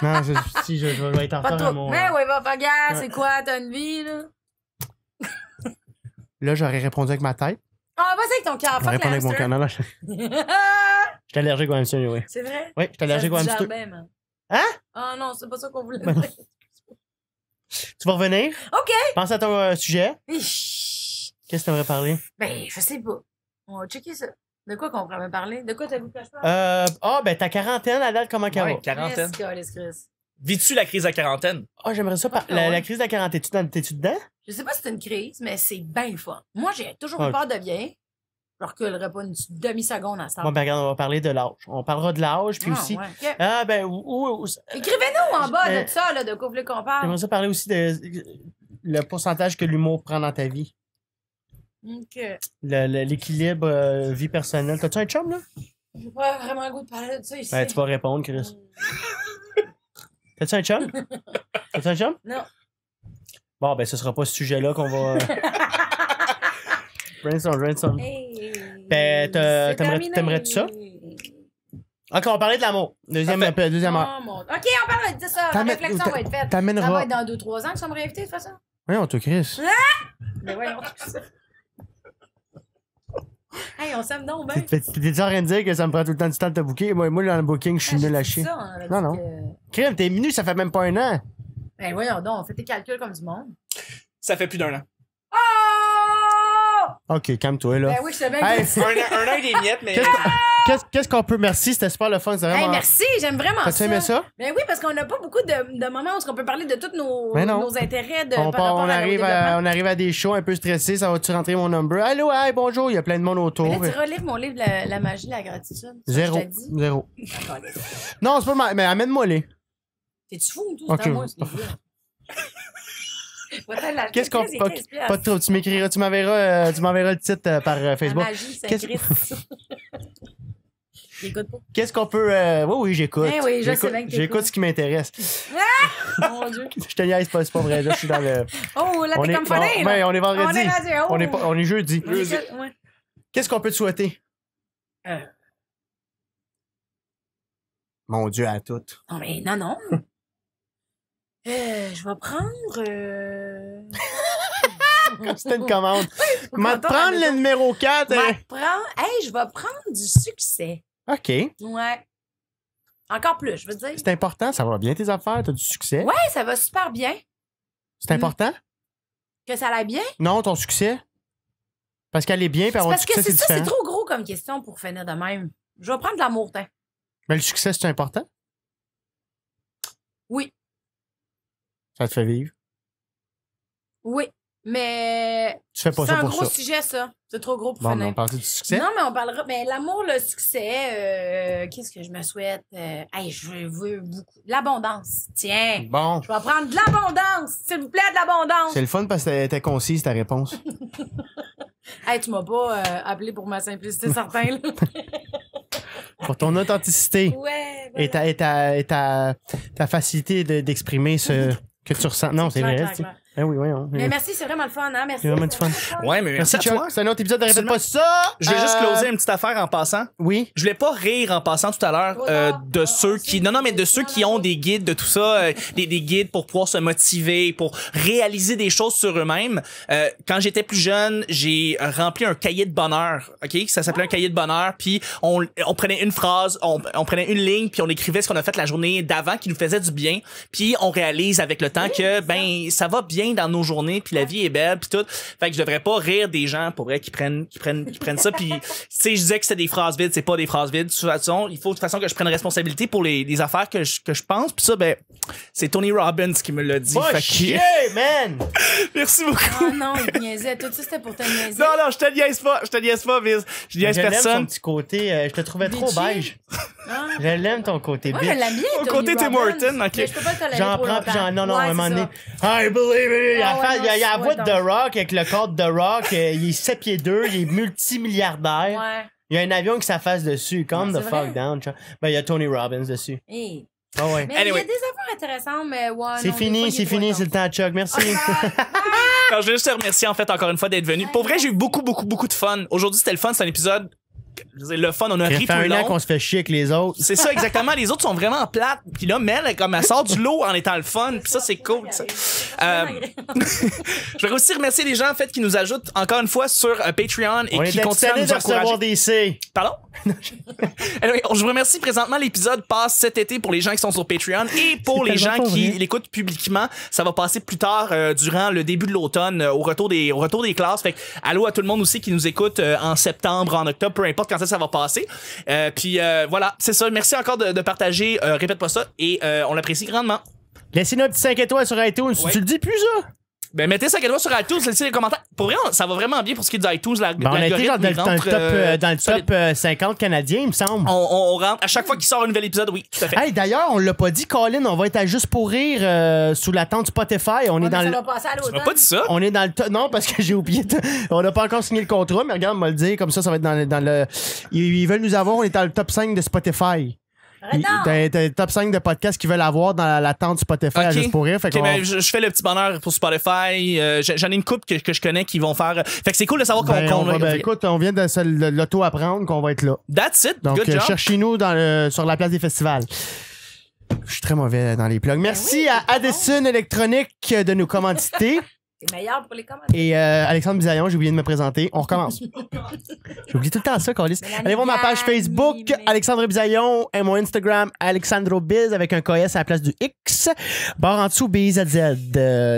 Non, je vais être en retard à mon... Mais ouais, va faire gaffe, c'est quoi, t'as une vie, là? Là, j'aurais répondu avec ma tête. Ah, vas-y avec ton cœur, fuck répondre avec mon cœur. Non, là, j'étais allergique au hamster, oui. C'est vrai? Oui, j'étais allergique au hamster. Hein? Ah non, c'est pas ça qu'on voulait dire. Tu vas revenir? OK. Pense à ton sujet. Qu'est-ce que tu aimerais parler? Ben, je sais pas. On va checker ça. De quoi qu'on pourrait me parler? De quoi t'as vu que je parle? Ben, ta quarantaine, à date, comment qu'elle va? Quarantaine. Chris. Vis-tu la crise de quarantaine? J'aimerais ça. La crise de la quarantaine, t'es-tu dedans? Je sais pas si c'est une crise, mais c'est bien fun. Moi, j'ai toujours eu peur de vieillir. Je reculerais pas une demi-seconde à ça. Bon, ben, regarde, on va parler de l'âge. On parlera de l'âge, puis aussi. Ouais. Okay. Ah, ben, écrivez-nous en bas de ça, là, de quoi vous voulez qu'on parle. J'aimerais ça parler aussi de le pourcentage que l'humour prend dans ta vie. OK. L'équilibre vie personnelle. T'as-tu un chum, là? J'ai pas vraiment le goût de parler de ça ici. Ben, tu vas répondre, Chris. T'as-tu un chum? T'as-tu un chum? Non. Bon, ben, ce sera pas ce sujet-là qu'on va. Brainstorm. Hey, ben, t'aimerais-tu ça? Ok, on va parler de l'amour. Deuxième. Oh, mon... OK, on parle de ça. La réflexion va être faite. Ça va être dans 2-3 ans que ça me réinvité, de toute façon. Voyons, toi, Chris. Mais voyons, tout ça. Hey, on s'aime donc, ben. T'es-tu en train de dire que ça me prend tout le temps du temps de te booker? Moi, dans le booking, je suis nul à chier. Non. Crème, t'es minute, ça fait même pas un an. Ben voyons donc, on fait tes calculs comme du monde. Ça fait plus d'1 an. Oh! OK, calme-toi, là. Ben oui, je sais bien que un an et des miettes, mais... Qu'est-ce qu'on peut... Merci, c'était super le fun. Vraiment... Hey, merci, j'aime vraiment ça. T'as-tu aimé ça? Ben oui, parce qu'on n'a pas beaucoup de moments où on peut parler de tous nos intérêts on arrive à des shows un peu stressés. Ça va-tu rentrer mon number? Allô, hey, bonjour, il y a plein de monde autour. Mais là, tu relèves mon livre La magie de la gratitude. Zéro. Non, c'est pas mal. Mais amène-moi-les. T'es-tu fou, tout? C'est à moi, ce livre-là. Qu'est-ce qu'on pas trop, tu m'écriras, tu m'enverras le titre par Facebook. La magie, c'est J'écoute pas. Qu'est-ce qu'on peut oui, j'écoute. Eh oui, je sais bien que j'écoute ce qui m'intéresse. Ah! Mon Dieu. Je te niaise pas, c'est pas vrai. Là, je suis dans le Oh, là t'es comme funny. On est vendredi. On est on est jeudi. Ouais. Qu'est-ce qu'on peut te souhaiter? Mon Dieu, à toutes. Non mais non. Je vais prendre... C'était une commande. Je vais te prendre le numéro 4. Je vais prendre du succès. OK. Ouais. Encore plus, je veux dire. C'est important, ça va bien tes affaires, t'as du succès. Ouais, ça va super bien. C'est important? Que ça aille bien. Non, ton succès. Parce qu'elle est bien, puis avoir du Parce que succès, c'est c'est ça, c'est différent. trop gros comme question pour finir de même. Je vais prendre de l'amour, t'in. Mais le succès, c'est important? Oui. Ça te fait vivre. Oui. Mais. Tu fais pas C'est ça un pour gros ça. sujet, ça. C'est trop gros pour Bon, finir. on parle du succès? Non, mais on parlera. Mais l'amour, le succès, qu'est-ce que je me souhaite? Hey, je veux beaucoup. L'abondance. Tiens. Bon. Je vais prendre de l'abondance. S'il vous plaît, de l'abondance. C'est le fun parce que t'es concise, ta réponse. Hey, tu m'as pas appelé pour ma simplicité, certain, là. Pour ton authenticité Ouais. et ta facilité d'exprimer ce que tu ressens. Non, c'est vrai. Clair, c'est- clair. Ben oui. Mais merci, c'est vraiment le fun, hein? Merci. C'est vraiment du fun. Ouais, mais Merci, merci à Chuck. toi. C'est un autre épisode de Répète pas ça. Je vais juste closer une petite affaire en passant. Oui. Je voulais pas rire en passant tout à l'heure de ceux qui mais de ceux qui ont des guides de tout ça, des guides pour pouvoir se motiver, pour réaliser des choses sur eux-mêmes. Quand j'étais plus jeune, j'ai rempli un cahier de bonheur, OK, ça s'appelait un cahier de bonheur, puis on prenait une phrase, on prenait une ligne, puis on écrivait ce qu'on a fait la journée d'avant qui nous faisait du bien, puis on réalise avec le temps que ben ça va bien dans nos journées, puis la vie est belle, puis tout. Fait que je devrais pas rire des gens pour vrai qui prennent ça, puis tu sais, je disais que c'était des phrases vides, c'est pas des phrases vides. De toute façon, il faut de toute façon que je prenne responsabilité pour les affaires que je pense, puis ça ben c'est Tony Robbins qui me l'a dit. Oh Fait que- shit, man! Merci beaucoup. Oh non, il te niaisait. Tout ça, c'était pour te niaiser. Non, je te niaise pas, Biz. Je niaise Je l'aime personne. ton petit côté. Je te trouvais trop Bitchy. beige. Ah. Je l'aime ton côté Moi, bitch. je l'aime bien, Au Tony côté Tim Robbins, Horton, ok. mais je peux pas le tolérer J'en trop prends, puis longtemps. non, à Ouais, un moment c'est donné. ça. I believe it. Ah ouais, Il y a la non, voix de ouais, The Rock avec le corps de The Rock. Il est 7 pieds 2, il est multimilliardaire. Ouais. Il y a un avion qui s'afface dessus. Calm Ouais, the c'est fuck vrai. down. tu vois. Ben, il y a Tony Robbins dessus. Hey. Ah ouais. Mais il y Anyway. a des affaires intéressantes, mais ouais. C'est non, fini, des fois, c'est il est fini, pas c'est le temps, Chuck. Merci. Alors, je veux juste te remercier en fait encore une fois d'être venu. Pour vrai, j'ai eu beaucoup de fun. Aujourd'hui, c'était le fun, c'est un épisode. Je veux dire, le fun, on a Ça ri fait tout le un an long. qu'on se fait chier avec les autres. C'est ça exactement. Les autres sont vraiment plates. Puis là, Mel, comme elle sort du lot en étant le fun. Puis ça, c'est cool. Ça. Je voudrais aussi remercier les gens en fait qui nous ajoutent encore une fois sur Patreon et On qui est continuent à excités nous de recevoir encourager. des C. Pardon? Anyway, je vous remercie présentement. L'épisode passe cet été pour les gens qui sont sur Patreon et pour C'est les tellement gens pas qui vrai. l'écoutent publiquement. Ça va passer plus tard durant le début de l'automne au retour des classes. Fait que allô à tout le monde aussi qui nous écoute en septembre, en octobre, peu importe quand ça va passer. Puis voilà, c'est ça. Merci encore de partager. Répète pas ça et on l'apprécie grandement. Laissez-nous un petit 5 étoiles sur iTunes. Ouais. Tu le dis plus, ça? Ben, mettez 5 étoiles sur iTunes, laissez les commentaires. Pour vrai, ça va vraiment bien pour ce qui est d'iTunes. Ben, on a été genre dans le top 50 canadien, il me semble. On rentre. À chaque fois qu'il sort un nouvel épisode, oui, tout à fait. Hey, d'ailleurs, on l'a pas dit, Colin, on va être à Juste pour rire sous la tente Spotify. On est dans Ça le. va passer à Tu m'as l'automne. pas dit ça? On est dans le top. Non, parce que j'ai oublié. On n'a pas encore signé le contrat, mais regarde, on va le dire. Comme ça va être dans le. Ils veulent nous avoir. On est dans le top 5 de Spotify. Arrête donc. Dans le top 5 de podcasts qu'ils veulent avoir dans la tente Spotify à Ok. Juste pour rire. Fait Ok, qu'on- ben, je fais le petit bonheur pour Spotify. J'en ai une couple que je connais qui vont faire. Fait que c'est cool de savoir Ben, qu'on écoute, on vient de l'auto-apprendre qu'on va être là. That's it. Donc, Good job. cherchez-nous sur la place des festivals. Je suis très mauvais dans les plugs. Merci oui, à c'est Addison Électronique de nous commanditer. C'est meilleur pour les commentaires. Et Alexandre Bisaillon, j'ai oublié de me présenter. On recommence. J'oublie tout le temps ça, Carlis. Mélanie Allez voir ma page Gagne, Facebook, mais- Alexandre Bisaillon, et mon Instagram, AlexandroBiz, avec un KS à la place du X. Barre en dessous, BIZZ.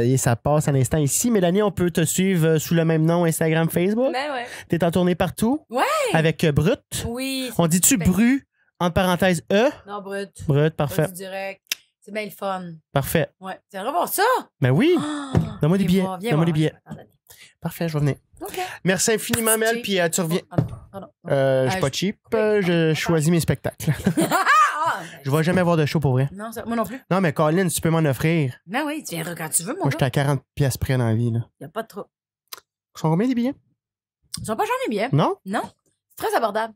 Et ça passe à l'instant ici. Mélanie, on peut te suivre sous le même nom, Instagram, Facebook. Ben ouais. T'es en tournée partout. Ouais. Avec Brut. Oui. On dit-tu Ben- Bru, entre parenthèses E? Non, brut. Brut, Pas parfait. du direct. C'est bien le fun. Parfait. Ouais. Tu vas voir ça? Ben oui. Ah! Donne-moi des Viens billets. voir, viens Donne-moi voir. des billets. Attends, attends. Parfait, je vais venir. OK. Merci infiniment, Mel, puis tu reviens. Pardon. Je suis pas cheap, je choisis mes spectacles. Ah! Je vais jamais voir de show pour vrai. Non, moi non plus. Non, mais Colin, tu peux m'en offrir. Ben oui, tu viendras quand tu veux, mon Moi, gars. j'étais à 40 pièces près dans la vie, là. Il n'y a pas de trop. Ils sont combien des billets? Ils sont pas jamais bien. Non? Non. C'est très abordable.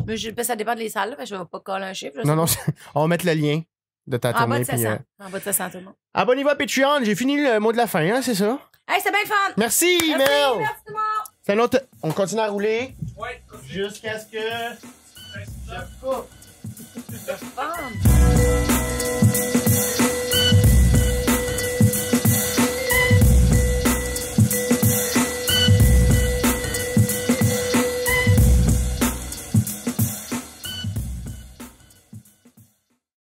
Mais ça dépend des salles, là, fait que je vais pas coller un chiffre. je sais Non, non, pas. on va mettre le lien de ta En bas tournée. de 700. Puis, En bas de 700, tout le monde. abonnez-vous à Patreon. J'ai fini le mot de la fin, hein, c'est ça? Hey, c'est bien le fun! Merci, Merci, Mel! merci tout le monde! C'est un autre. On continue à rouler Ouais. jusqu'à ce que. Je coupe. Fun!